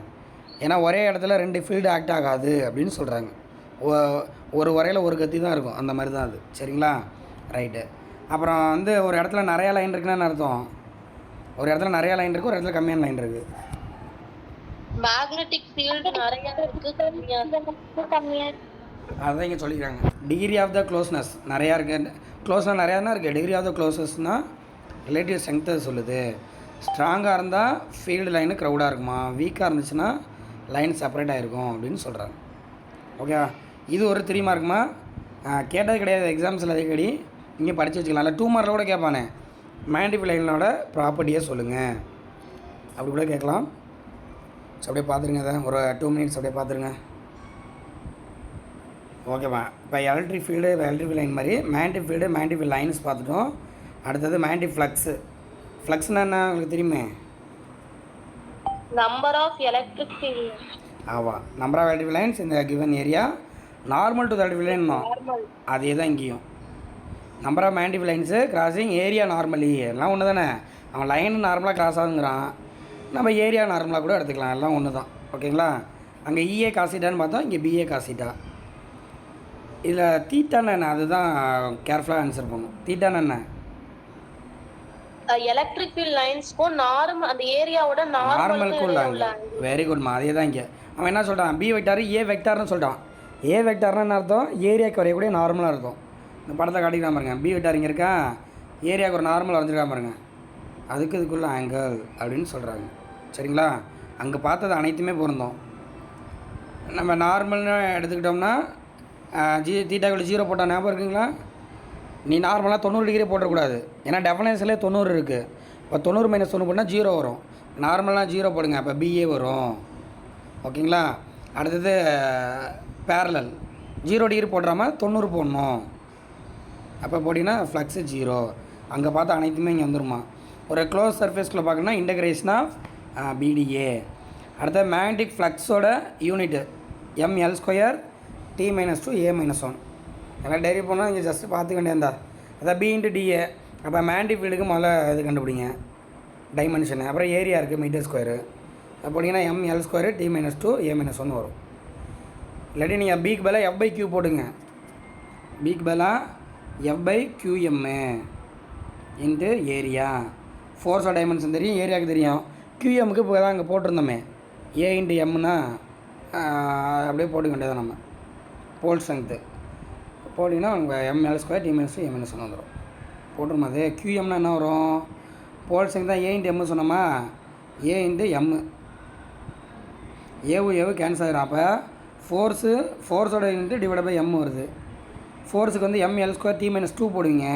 ஏன்னா ஒரே இடத்துல ரெண்டு ஃபீல்டு ஆக்ட் ஆகாது அப்படின்னு சொல்கிறாங்க. ஒரு வரையில் ஒரு கத்தி தான் இருக்கும், அந்த மாதிரி தான் அது. சரிங்களா? ரைட்டு. அப்புறம் வந்து ஒரு இடத்துல நிறையா லைன் இருக்குன்னு அர்த்தம். ஒரு இடத்துல நிறையா லைன் இருக்குது, ஒரு இடத்துல கம்மியான லைன் இருக்குது. மேக்னெட்டிக் ஃபீல்டு நிறைய இருக்கு, கம்மியா. அதான் இங்கே சொல்லிக்கிறாங்க. டிகிரி ஆஃப் த க்ளோஸ்னஸ் நிறையா இருக்குது. க்ளோஸ்னால் நிறையா தான் இருக்குது. டிகிரி ஆஃப் த க்ளோசஸ்னால் ரிலேட்டிவ் ஸ்ட்ரென்த்தை சொல்லுது. ஸ்ட்ராங்காக இருந்தால் ஃபீல்டு லைனு க்ரௌடாக இருக்குமா, வீக்காக இருந்துச்சுன்னா லைன் செப்பரேட் ஆகிருக்கும் அப்படின்னு சொல்கிறாங்க. ஓகே, இது ஒரு 3 மார்க்குமா? கேட்டது கிடையாது எக்ஸாம்ஸில் அடிக்கடி. இங்கே படித்து வச்சுக்கலாம். இல்லை 2 மார்க்கில் கூட கேட்பானே, மேண்டிஃபீல்ட் லைனோட ப்ராப்பர்ட்டியே சொல்லுங்கள் அப்படி கூட கேட்கலாம். ஸோ அப்படியே பார்த்துருங்க. அதை ஒரு 2 மினிட்ஸ் அப்படியே பார்த்துருங்க. ஓகேவா? இப்போ எலக்ட்ரிக் ஃபீல்டு எலக்ட்ரிக் லைன் மாதிரி மேண்டிஃபீல்டு லைன்ஸ் பார்த்துட்டோம். அடுத்தது ஃப்ளக்ஸு. ஃப்ளக்ஸ்னால் என்ன உங்களுக்கு தெரியுமே? Number of electric field. ஆமாம், நம்பர் ஆஃப் எலக்ட்ரிக் லைன்ஸ் இந்த given area normal to electric line. அதே தான் இங்கேயும். Number of magnetic field lines crossing area normally, எல்லாம் ஒன்று தானே. அவன் லைன் நார்மலாக கிராஸ் ஆகுங்கிறான், நம்ம ஏரியா நார்மலாக கூட எடுத்துக்கலாம், எல்லாம் ஒன்று தான். ஓகேங்களா? அங்கே இஏ காசிட்டான்னு பார்த்தோம், இங்கே பிஏ காசிட்டா. இதில் தீட்டான்னு என்ன, அதுதான் கேர்ஃபுல்லாக ஆன்சர் பண்ணும். தீட்டான்னு என்ன? எலக்ட்ரிக் ஃபீல்ட் லைன்ஸ்க்கும் நார்மல் அந்த ஏரியாவோட நார்மலுக்கும் இல்லை. வெரி குட்மா, அதே தான் இங்கே. அவன் என்ன சொல்கிறான், பி வெக்டார் ஏ வெக்டார்னு சொல்கிறான். ஏ வெக்டார்னு என்ன அர்த்தம்? ஏரியாவுக்கு வரையக்கூடிய நார்மலாக அர்த்தம். இந்த படத்தை காட்டிக்கலாம் பாருங்க. பி வெக்டார் இங்கே இருக்கா, ஏரியாவுக்கு ஒரு நார்மல் வரைஞ்சிருக்கா பாருங்க, அதுக்கு இதுக்குள்ள ஆங்கிள் அப்படின்னு சொல்கிறாங்க. சரிங்களா? அங்கே பார்த்தது அனைத்துமே பொருந்தோம். நம்ம நார்மல்னு எடுத்துக்கிட்டோம்னா தீட்டாக்குள்ள 0 போட்டால் ஞாபகம் இருக்குங்களா? நீ நார்மலாக 90 டிகிரி போட்டக்கூடாது, ஏன்னா டெஃபனேஷன்லேயே 90 இருக்குது. இப்போ 90 - 1 போட்டால் 0 வரும். நார்மலாக 0 போடுங்க, அப்போ பிஏ வரும். ஓகேங்களா? அடுத்தது பேரலல் 0 டிகிரி போடுறாமல் 90 போடணும். அப்போ போட்டிங்கன்னா ஃப்ளக்ஸு 0. அங்கே பார்த்தா அனைத்துமே இங்கே வந்துருமா. ஒரு க்ளோஸ் சர்ஃபேஸ்க்குள்ளே பார்க்கணுன்னா இன்டகிரேஷன் ஆஃப் பிடிஏ. அடுத்த magnetic ஃப்ளக்ஸோட unit mL² T - 2 A - 1. எல்லாம் டைரி போனால் இங்கே ஜஸ்ட்டு பார்த்துக்க வேண்டியதா. அதான் B × DA. அப்போ மேக்னெட்டிக் ஃபீல்டுக்கு முதல்ல இது கண்டுபிடிங்க, டைமென்ஷனு. அப்புறம் ஏரியா இருக்குது மீட்டர்². அப்போ போட்டிங்கன்னா mL² T - 2 A - 1 வரும். இல்லாட்டி நீங்கள் பிக்கு பதிலாக F/Q போடுங்க. பிக்கு பதிலாக F/QM இன்ட்டு ஏரியா. ஃபோர்ஸோட டைமென்ஷன் தெரியும், ஏரியாவுக்கு தெரியும். QMக்கு இப்போ தான் அங்கே போட்டிருந்தோமே, A × Mனா அப்படியே போட்டுக்க வேண்டியதான். நம்ம போல் ஸ்ட்ரென்த்து போட்டிங்கன்னா உங்கள் mL² T - 2 A - 1 வந்துடும். போட்டுருமா? அது QMனா என்ன வரும்? போல் ஸ்ட்ரென்த் தான் A × M சொன்னோமா, A × M. ஏவு கேன்சல் ஆகிடும். அப்போ ஃபோர்ஸோட யூனிட்டு டிவைட் பை M வருது. ஃபோர்ஸுக்கு வந்து mL² T - 2 போடுவீங்க.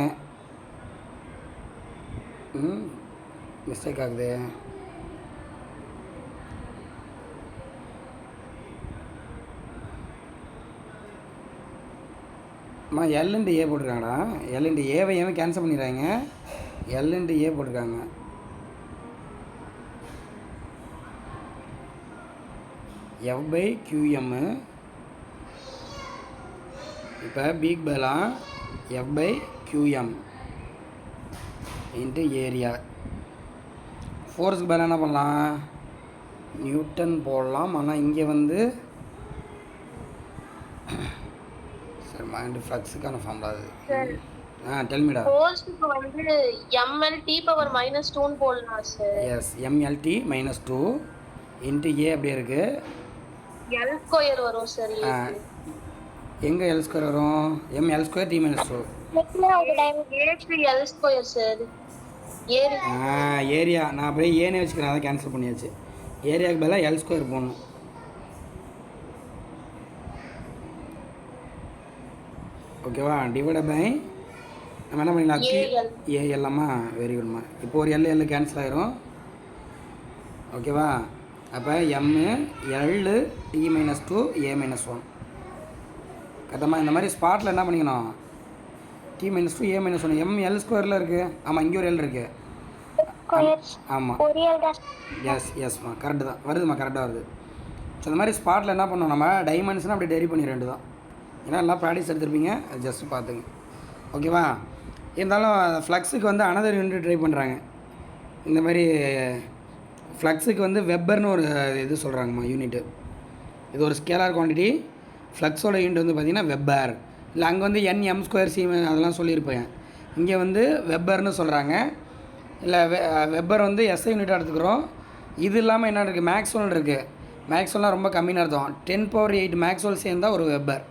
மிஸ்டேக் ஆகுது. அம்மா L × A போட்டிருக்காங்கடா. L × ஏவை ஏன் கேன்சல் பண்ணிடுறாங்க, L × A போட்டிருக்காங்க. F/QM. இப்போ பிக் பதிலாக F/QM இன்ட்டு ஏரியா. ஃபோர்ஸுக்கு பதிலாக என்ன பண்ணலாம், நியூட்டன் போடலாம். ஆனால் இங்கே வந்து சரி மைண்ட் ஃப்ளக்ஸுக்கான ஃபார்முலா அது. டெல்மிடா. ஃபோர்ஸ்க்கு வந்து mL/T⁻⁻2 ன்னு போடலாம் சார். எஸ், mL/T - 2 இன்ட்டு ஏ அப்படியே இருக்குது. L² வரும் சார். எங்கே L² வரும்? mL² T - 2 ஏக்கு எல் ஸ்கொயர் சார். ஏரி ஏரியா நான் அப்படியே ஏனே வச்சுக்கிறேன், அதை கேன்சல் பண்ணியாச்சு. ஏரியாவுக்கு பதிலாக எல் ஸ்கொயர் போடணும். ஓகேவா? டிவைட் பை நம்ம என்ன பண்ணிக்கலாம், AL. ஏஎல்லாமா. வெரி குட்மா. இப்போ ஒரு எல் கேன்சல் ஆயிரும். ஓகேவா? அப்போ எம்மு எல் டி மைனஸ் 2 ஏ மைனஸ் 1 கரெக்டாமா? இந்த மாதிரி ஸ்பாட்டில் என்ன பண்ணிக்கணும், டி மைனஸ் 2 ஏ மைனஸ் 1 எம் எல் ஸ்கொயரில் இருக்குது. ஆமாம், இங்கே ஒரு எல் இருக்குது. ஆமாம், எஸ்மா, கரெக்டு தான் வருதுமா, கரெக்டாக வருது. ஸோ இந்த மாதிரி ஸ்பாட்டில் என்ன பண்ணோம், நம்ம டைமென்ஷனை அப்படி டெரி பண்ணி ரெண்டு தான். ஏன்னா எல்லாம் ப்ராக்டிஸ் எடுத்துருப்பீங்க, அது ஜஸ்ட்டு பார்த்துங்க. ஓகேவா? இருந்தாலும் ஃப்ளக்ஸுக்கு வந்து அனதர் யூனிட் ட்ரை பண்ணுறாங்க. இந்த மாதிரி ஃப்ளக்ஸுக்கு வந்து வெப்பர்னு ஒரு இது சொல்கிறாங்கம்மா, யூனிட்டு. இது ஒரு ஸ்கேலார் குவான்டிட்டி. ஃப்ளக்ஸோட யூனிட் வந்து பார்த்திங்கன்னா வெப்பர். இல்லை அங்கே வந்து என்எம் ஸ்கொயர் சி அதெல்லாம் சொல்லியிருப்பேன். இங்கே வந்து வெப்பர்னு சொல்கிறாங்க. இல்லை வெப்பர் வந்து எஸ்ஐ யூனிட்டாக எடுத்துக்கிறோம். இது இல்லாமல் என்ன இருக்குது, மேக்ஸ்வெல் இருக்குது. மேக்ஸ்வெல்லாம் ரொம்ப கம்மின்னு அர்த்தம். 10⁸ மேக்ஸ்வெல் சேர்ந்தால் ஒரு வெப்பர்.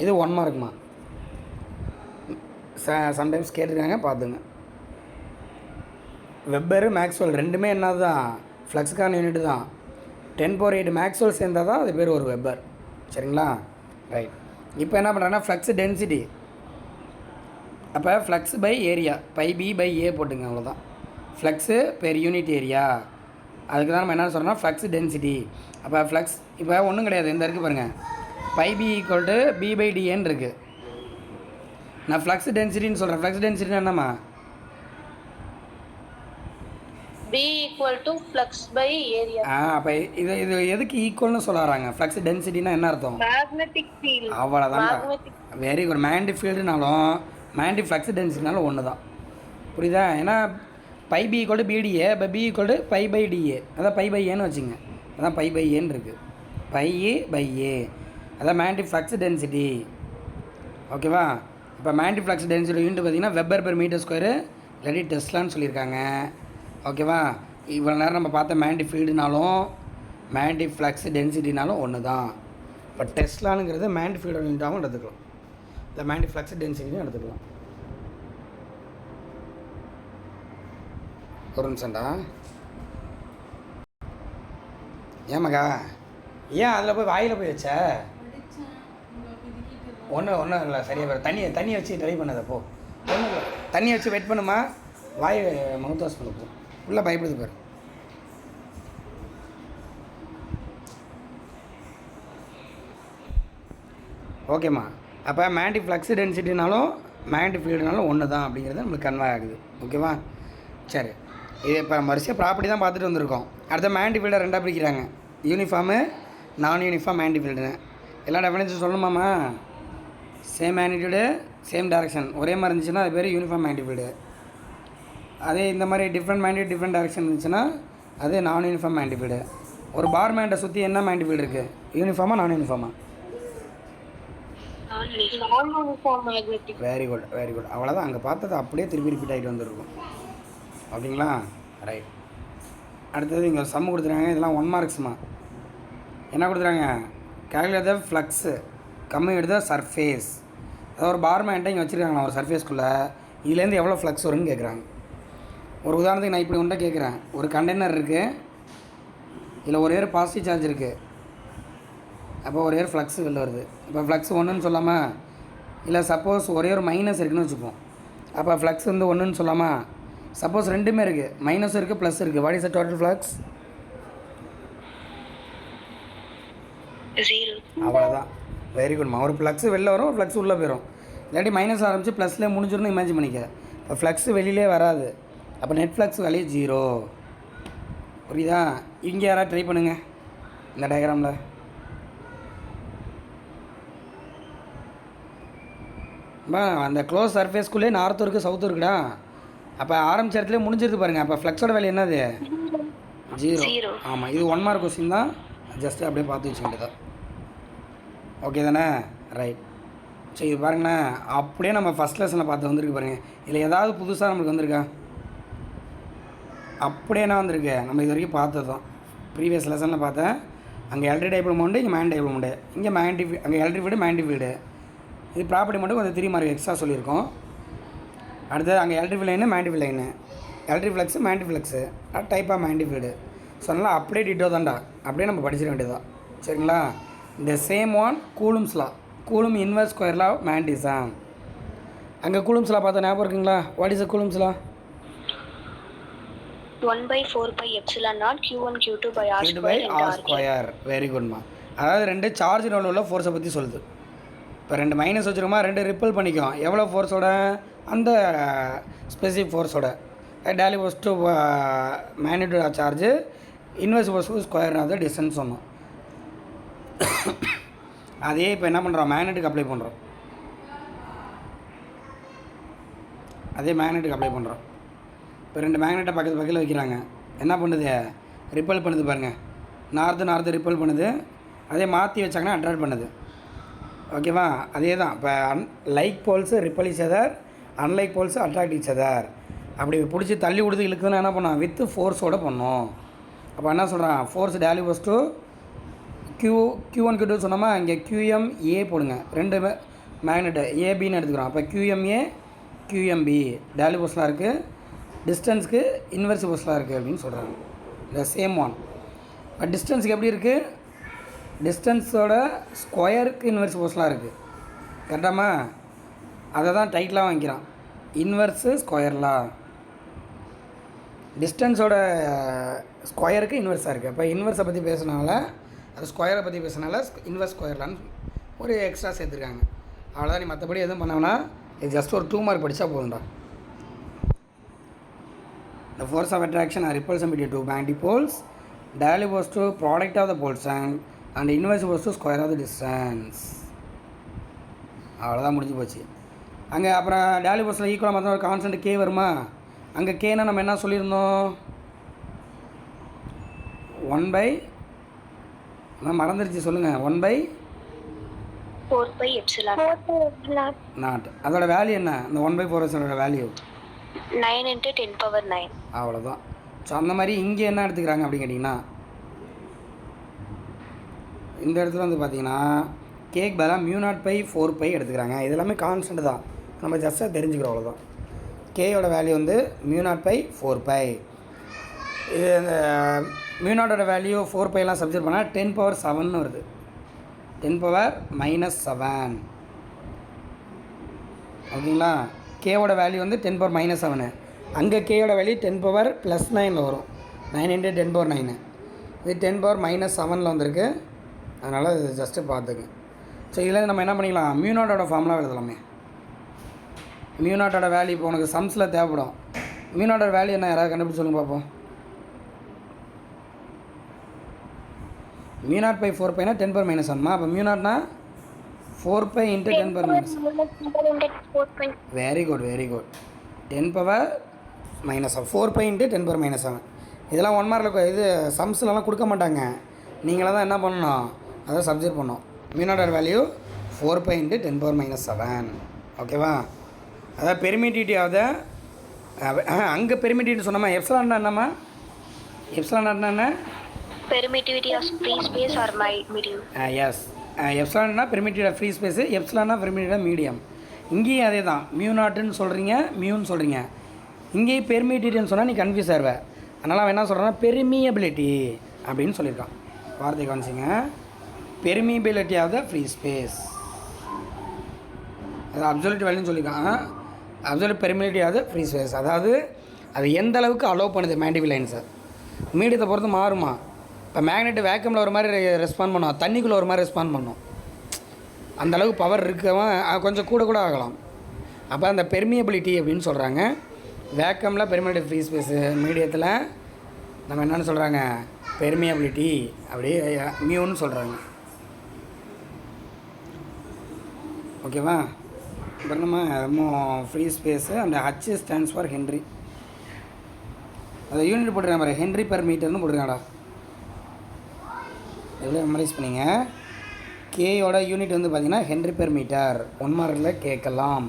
இது 1 மார்க்குமா. சம்டைம்ஸ் கேட்டிருக்காங்க, பார்த்துங்க. வெப்பரு மேக்ஸ்வெல் ரெண்டுமே என்ன தான், ஃப்ளக்ஸுக்கான யூனிட் தான். 10⁸ மேக்ஸ்வெல் சேர்ந்தால் தான் அது பேர் ஒரு வெப்பர். சரிங்களா? ரைட். இப்போ என்ன பண்ணுறாங்கன்னா ஃப்ளக்ஸ் டென்சிட்டி. அப்போ flux by area phi by A போட்டுங்க, அவ்வளோதான். ஃப்ளக்ஸு பெர் யூனிட் ஏரியா, அதுக்கு தான் நம்ம என்ன சொல்கிறோம்னா ஃப்ளக்ஸ் டென்சிட்டி. அப்போ ஃப்ளக்ஸ் இப்போ ஒன்றும் கிடையாது, இந்த இருக்குது பாருங்கள், phi B equal to B by டிஏன்னு இருக்குது. நான் ஃப்ளக்ஸ் டென்சிட்டின்னு சொல்கிறேன். ஃப்ளக்ஸ் டென்சிட்டினா என்னம்மா? B equal to flux by area. அப்போ இது இது எதுக்கு ஈக்குவல்னு சொல்ல வராங்க? ஃப்ளக்ஸ் டென்சிட்டினா என்ன அர்த்தம்? Magnetic field. அவ்வளோதான். Very good. மேக்னெட்டிக் ஃபீல்டுனாலும் மேக்னெட்டிக் ஃப்ளக்ஸ் டென்சிட்டினாலும் ஒன்று தான். புரியுதா? ஏன்னா phi B equal to B D A, இப்போ B equal to phi by DA, அதான் பை பை ஏன்னு வச்சுங்க. அதான் பை பை ஏன்னு இருக்குது. பை பை ஏ அதான் மேக்னெட்டிக் ஃப்ளக்ஸ் டென்சிட்டி. ஓகேவா? இப்போ மேக்னெட்டிக் ஃப்ளக்ஸ் டென்சிட்டி யூனிட் பார்த்திங்கன்னா வெப்பர் பெர் மீட்டர் ஸ்கொயரு, இல்லாட்டி டெஸ்லான்னு சொல்லியிருக்காங்க. ஓகேவா? இவ்வளோ நேரம் நம்ம பார்த்த மேக்னெட்டிக் ஃபீல்டுனாலும் மேக்னெட்டிக் ஃப்ளக்ஸ் டென்சிட்டினாலும் ஒன்று தான். இப்போ டெஸ்லானுங்கிறது மேக்னெட்டிக் ஃபீல்டு யூனிட்டாகவும் எடுத்துக்கலாம், இல்லை மேக்னெட்டிக் ஃப்ளக்ஸ் டென்சிட்டியும் எடுத்துக்கலாம். ஒரு நிமிஷம்டா. ஏமாக்கா, ஏன் அதில் போய் வாயில் போய் வச்ச? ஒன்றும் இல்லை, சரியாக போய் தண்ணி வச்சு ட்ரை பண்ணதப்போ ஒன்றும் இல்லை. தண்ணி வச்சு வெயிட் பண்ணுமா, வாய் மவுத் வாஷ் பண்ண போ. ஃபுல்லாக பயப்படுது பாரு. ஓகேம்மா. அப்போ மேக்னெட்டிக் ஃப்ளக்ஸ் டென்சிட்டினாலும் மேக்னெட்டிக் ஃபீல்டுனாலும் ஒன்று தான் அப்படிங்கிறது நம்மளுக்கு கன்வே ஆகுது. ஓகேவா? சரி, இது இப்போ வரிசையாக ப்ராப்பர்ட்டி தான் பார்த்துட்டு வந்திருக்கோம். அடுத்த மேக்னெட்டிக் ஃபீல்டை ரெண்டாக பிரிக்கிறாங்க, யூனிஃபார்மு நான் யூனிஃபார்ம் மேக்னெட்டிக் ஃபீல்டுன்னு. எல்லா டெஃபினேஷன் சொல்லணுமாம்மா? சேம் மேக்னிடியூடு சேம் டைரக்ஷன் ஒரே மாதிரி இருந்துச்சுன்னா அது பேர் யூனிஃபார்ம் மேக்னெட்டிக் ஃபீல்டு. அதே இந்த மாதிரி டிஃப்ரெண்ட் மேக்னெட்டிக் டிஃப்ரெண்ட் டைரக்ஷன் இருந்துச்சுன்னா அது நான் யூனிஃபார்ம் மேக்னெட்டிக் ஃபீல்டு. ஒரு பார் மேண்டை சுற்றி என்ன மேக்னெட்டிக் ஃபீல்டு இருக்குது, யூனிஃபார்மா நான் யூனிஃபார்மா? Very good, very good. அவ்வளோதான். அங்கே பார்த்தது அப்படியே திருப்பி ரிப்பீட் ஆகிட்டு வந்துருக்கும். ஓகேங்களா? ரைட். அடுத்தது இங்கே சம்மு கொடுத்துருக்காங்க, இதெல்லாம் 1 மார்க்ஸ்மா. என்ன கொடுத்துறாங்க, கேல்குலேட் த ஃப்ளக்ஸு கம்மி எடுத்த சர்ஃபேஸ். அதாவது ஒரு பார் மேண்ட்டை இங்கே வச்சுருக்காங்களா ஒரு சர்ஃபேஸ்க்குள்ளே, இதுலேருந்து எவ்வளோ ஃப்ளக்ஸ் வரும்னு கேட்குறாங்க. ஒரு உதாரணத்துக்கு நான் இப்படி ஒன்றை கேட்குறேன். ஒரு கண்டெய்னர் இருக்குது, இதில் ஒரு ஏர் பாசிட்டிவ் சார்ஜ் இருக்குது, அப்போ ஒரு ஏர் ஃப்ளக்ஸ் வெளில வருது. இப்போ ஃப்ளக்ஸ் ஒன்றுன்னு சொல்லாமல், இல்லை சப்போஸ் ஒரே ஒரு மைனஸ் இருக்குதுன்னு வச்சுப்போம், அப்போ ஃப்ளக்ஸ் வந்து ஒன்றுன்னு சொல்லாமல், சப்போஸ் ரெண்டுமே இருக்குது, மைனஸும் இருக்குது ப்ளஸ் இருக்குது, what is the total flux? அவ்வளோதான். வெரி குட்மா. ஒரு ஃப்ளக்ஸ் வெளில வரும், ஒரு ஃப்ளக்ஸ் உள்ளே போயிடும். இல்லாட்டி மைனஸ் ஆரம்பித்து ப்ளஸ்லேயே முடிஞ்சிடணும் இமேஜின் பண்ணிக்க. இப்போ ஃப்ளக்ஸ் வெளியிலே வராது, அப்போ நெட் ஃப்ளக்ஸ் வேல்யூ 0. புரியுதா? இங்கே யாராவது ட்ரை பண்ணுங்கள் இந்த டயக்ராமில். அந்த க்ளோஸ் சர்ஃபேஸ்க்குள்ளே நார்த்தும் இருக்குது சவுத்தும் இருக்குடா. அப்போ ஆரம்பிச்ச இடத்துலேயே முடிஞ்சிருது பாருங்கள். அப்போ ஃப்ளக்ஸோட வேல்யூ என்னது? 0. ஆமாம், இது 1 மார்க் கொஸ்டின் தான், ஜஸ்ட்டு அப்படியே பார்த்து வச்சுக்க வேண்டியதான். ஓகே தானே? ரைட். சரி, இது பாருங்கண்ணா, அப்படியே நம்ம ஃபஸ்ட் லெசனில் பார்த்து வந்திருக்கு பாருங்கள். இதில் ஏதாவது புதுசாக நம்மளுக்கு வந்திருக்கா? அப்படியே என்ன வந்திருக்கு, நம்ம இது வரைக்கும் பார்த்தது தான். ப்ரீவியஸ் லெசனில் பார்த்தேன், அங்கே எலக்ட்ரிக் டைப் உண்டு, இங்கே மேக்னெட்டிக் டைப் உண்டு. இங்கே மேக்னெட்டிக், அங்கே எலக்ட்ரிக் ஃபீல்டு மேக்னெட்டிக் ஃபீல்டு. இது ப்ராப்பர்ட்டி மட்டும் கொஞ்சம் 3 மார்க் எக்ஸ்ட்ரா சொல்லியிருக்கோம். அடுத்தது அங்கே எலக்ட்ரிக் லைனு மேண்டிஃபை line, electric flux magnetic flux, type of magnetic field. So அதனால் அப்படியே டிட்டோ தான்டா, அப்படியே நம்ம படிச்சிட வேண்டியதுதான். சரிங்களா? இந்த same one Coulomb's law, Coulomb inverse square law magnetism. அங்கே கூலும்ஸ் லா பார்த்தா ஞாபகம் இருக்குங்களா? What is Coulomb's law? 1/4πε0 Q1 Q2 by R square. Very குட்மா. அதாவது 2 சார்ஜ் நோடில் உள்ள ஃபோர்ஸை பற்றி சொல்லுது. இப்போ 2 மைனஸ் வச்சுருக்கோமா, 2 ரிப்பல் பண்ணிக்கும். எவ்வளோ ஃபோர்ஸோட? அந்த ஸ்பெசிஃபிக் ஃபோர்ஸோட. Daily was to magnitude of charge, inverse was to square of the distance சொன்னோம். அதே இப்போ என்ன பண்ணுறோம், மேக்னெட்டுக்கு அப்ளை பண்ணுறோம். அதே மேக்னெட்டுக்கு அப்ளை பண்ணுறோம். இப்போ 2 மேக்னெட்டை பக்கத்தில் வைக்கிறாங்க. என்ன பண்ணுது? ரிப்பல் பண்ணுது பாருங்கள். நார்த்து ரிப்பல் பண்ணுது. அதே மாற்றி வச்சாங்கன்னா அட்ராக்ட் பண்ணுது. ஓகேவா? அதே தான். இப்போ like poles repel each other, unlike poles attract each other. அப்படி பிடிச்சி தள்ளி கொடுத்து இழுக்குதுன்னா என்ன பண்ணோம்? வித்து ஃபோர்ஸோடு பண்ணோம். அப்போ என்ன சொல்கிறான்? Force tally was to Q1 Q2 சொன்னோமா, இங்கே QMA போடுங்க. 2 மேக்னெட்டு ஏபின்னு எடுத்துக்கிறோம். அப்போ QMA QMB டேலி போஸ்லாம் இருக்குது, டிஸ்டன்ஸுக்கு இன்வெர்ஸ் போஸ்லாம் இருக்குது அப்படின்னு சொல்கிறாங்க. இந்த சேம் ஒன். இப்போ டிஸ்டன்ஸுக்கு எப்படி இருக்குது? டிஸ்டன்ஸோட ஸ்கொயருக்கு இன்வெர்ஸ் போஸ்லாம் இருக்குது. கரெக்டாமா? அதை தான் டைட்டிலாக வாங்கிக்கிறான். இன்வெர்ஸு ஸ்கொயர்லா. டிஸ்டன்ஸோட ஸ்கொயருக்கு இன்வெர்ஸாக இருக்குது. அப்போ இன்வெர்ஸை பற்றி பேசுனால, அது ஸ்கொயரை பற்றி பேசுனால இன்வெர்ஸ் ஸ்கொயர்லான்னு ஒரு எக்ஸ்ட்ரா சேர்த்துருக்காங்க. அவ்வளோதான். நீ மற்றபடி எதுவும் பண்ணோம்னா இது ஜஸ்ட் ஒரு 2 மார்க் படித்தா போதும்டா. The force of attraction or repulsion between 2 magnetic poles, diagonally was to product of the poles and inverse was to square of the distance. அவ்வளோதான், முடிஞ்சு போச்சு. அங்கே அப்புறம் டேலி போஸில் ஈக்குவலாக மற்ற ஒரு கான்ஸ்டன்ட் கே வருமா? அங்கே கேனா நம்ம என்ன சொல்லியிருந்தோம்? 1/, மறந்துருச்சு சொல்லுங்கள். 1/4πε0. அதோட வேல்யூ என்ன? இந்த 1/4 வேல்யூ 9 × 10⁹. அவ்வளோதான். ஸோ அந்த மாதிரி இங்கே என்ன எடுத்துக்கிறாங்க அப்படின்னு கேட்டிங்கன்னா, இந்த இடத்துல வந்து பார்த்தீங்கன்னா கேக் பதிலாக μ0/4π எடுத்துக்கிறாங்க. இது எல்லாமே கான்ஸ்டன்ட் தான், நம்ம ஜஸ்ட்டாக தெரிஞ்சுக்கிறோம், அவ்வளோதான். கேயோட வேல்யூ வந்து μ0/4π. இது இந்த μ0ஓட வேல்யூ 4πலாம் சப்ஜெக்ட் பண்ணால் 10⁻7 வருது. 10⁻−7. ஓகேங்களா? கேவோட வேல்யூ வந்து 10⁻−7. அங்கே கேயோட வேல்யூ 10⁻+9 வரும். 9 × 10⁻9. இது 10⁻−7 வந்திருக்கு. அதனால் இது ஜஸ்ட்டு பார்த்துங்க. ஸோ இதில் நம்ம என்ன பண்ணிக்கலாம்? μ0ஓட ஃபார்முலா எழுதலாமே. μ0ஓட வேல்யூ இப்போ உனக்கு சம்ஸில் தேவைப்படும். μ0ஓட வேல்யூ என்ன? யாராவது கண்டுபிடிச்சி சொல்லுங்க பார்ப்போம். μ0/4πனா 10⁻−7. அப்போ μ0னா 4π × 10⁻−7. Very good, very good. 10⁻−7 4π × 10⁻−7. இதெல்லாம் 1 மார்க்கில் இது சம்ஸ்லலாம் கொடுக்க மாட்டாங்க. நீங்களாக தான் என்ன பண்ணணும்? அதை சப்ஜெக்ட் பண்ணணும். μ0ஓட வேல்யூ 4π × 10⁻−7. ஓகேவா? அதாவது பெர்மிட்டிவிட்டி ஆஃப் த அங்கே பெர்மிட்டிவிட்டி சொன்னோமா. எப்சிலான்னா என்னம்மா? எப்சிலான்னா என்ன? Permittivity of free space or medium. Yes. எப்சிலான்னா பெர்மிட்டிவிட்டி ஆஃப் ஃப்ரீ ஸ்பேஸு, எப்சிலான்னா பெர்மிட்டிவிட்டி ஆஃப் மீடியம். இங்கேயும் அதே தான். μ0ன்னு சொல்கிறீங்க, மியூன்னு சொல்கிறீங்க. இங்கேயும் பெர்மிட்டிவிட்டின்னு சொன்னால் நீ கன்ஃபியூஸ் ஆகிடுவேன். அதனால் அவன் என்ன சொல்கிறான்னா பெர்மியபிலிட்டி அப்படின்னு சொல்லியிருக்கான். வார்த்தை கவனிச்சிங்க. Permeability of the free space, அது அப்சல்யூட் வேல்யூன்னு சொல்லியிருக்கான். Absolute permeability of the free space, அதாவது அது எந்த அளவுக்கு அலோவ் பண்ணுது மேண்டிஃபை லைன்ஸை. மீடியத்தை பொறுத்து மாறுமா. இப்போ மேக்னெட் வேக்கமில் ஒரு மாதிரி ரெஸ்பாண்ட் பண்ணும், தண்ணிக்குள்ளே ஒரு மாதிரி ரெஸ்பாண்ட் பண்ணும். அந்தளவுக்கு பவர் இருக்கவன் கொஞ்சம் கூட ஆகலாம். அப்போ அந்த பெர்மியபிலிட்டி அப்படின்னு சொல்கிறாங்க. வேக்கமில் பெர்மியபிலிட்டி ஃப்ரீ ஸ்பேஸு, மீடியத்தில் நம்ம என்னென்னு சொல்கிறாங்க? பெர்மியபிலிட்டி அப்படி மியூன்னு சொல்கிறாங்க. ஓகேவா? இப்போ நம்ம ஃப்ரீ ஸ்பேஸு அந்த H ஸ்டாண்ட்ஸ் ஃபார் ஹென்ரி. அதை யூனிட் போட்டுருக்காங்க பாரு, ஹென்ரி பெர் மீட்டர்னு போட்டுருக்காங்கடா. எவ்வளோ மெமரைஸ் பண்ணிங்க. கேயோட யூனிட் வந்து பார்த்திங்கன்னா ஹென்ரி பெர் மீட்டர். 1 மார்க்கில் கேட்கலாம்.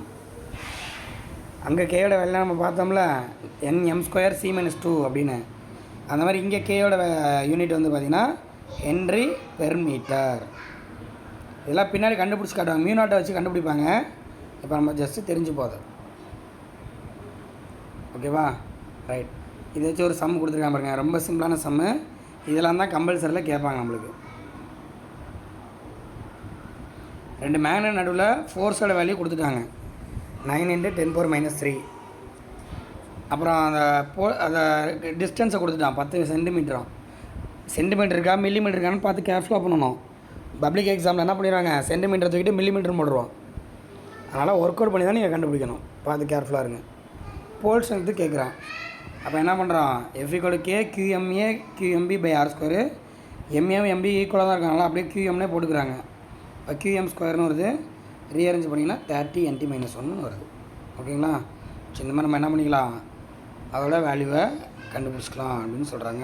அங்கே கேயோட வேலை நம்ம பார்த்தோம்ல, nm² c-2 அப்படின்னு. அந்த மாதிரி இங்கே கேயோட யூனிட் வந்து பார்த்திங்கன்னா ஹென்ரி பெர் மீட்டர். இதெல்லாம் பின்னாடி கண்டுபிடிச்சி காட்டுவாங்க. μ0 வச்சு கண்டுபிடிப்பாங்க. இப்போ நம்ம ஜஸ்ட்டு தெரிஞ்சு போதும். ஓகேவா? ரைட். இதை வச்சு ஒரு சம் கொடுத்துருக்காங்க பாருங்கள், ரொம்ப சிம்பிளான சம்மு. இதெல்லாம் தான் கம்பல்சரியில் கேட்பாங்க நம்மளுக்கு. 2 மேக்னெட் நடுவில் ஃபோர்ஸோட வேல்யூ கொடுத்துட்டாங்க, 9 × 10⁻³ அப்புறம் அந்த டிஸ்டன்ஸை கொடுத்துட்டான் 10 சென்டிமீட்டராக. சென்டிமீட்டர் இருக்கா மில்லிமீட்டர் இருக்கான்னு பார்த்து கேர்ஃபுல்லாக பண்ணணும். பப்ளிக் எக்ஸாமில் என்ன பண்ணிடுறாங்க, சென்டிமீட்டர் தூக்கிட்டு மில்லிமீட்டர் போடுறோம். அதனால் ஒர்க் அவுட் பண்ணி தான் நீங்கள் கண்டுபிடிக்கணும், பார்த்து கேர்ஃபுல்லாக இருங்க. போல் ஸ்ட்ரென்த்து கேட்குறான். அப்போ என்ன பண்ணுறான், F = K QMA QMB/r². MA MB ஈக்குவலாக தான் இருக்காங்களா, அப்படியே QMனே போட்டுக்கிறாங்க. இப்போ QM² வருது, ரீஅரேஞ்ச் பண்ணிங்கன்னா 30 × 10⁻⁻1 வருது. ஓகேங்களா? ஸோ இந்த மாதிரி நம்ம என்ன பண்ணிக்கலாம், அதோட வேல்யூவை கண்டுபிடிச்சிக்கலாம் அப்படின்னு சொல்கிறாங்க.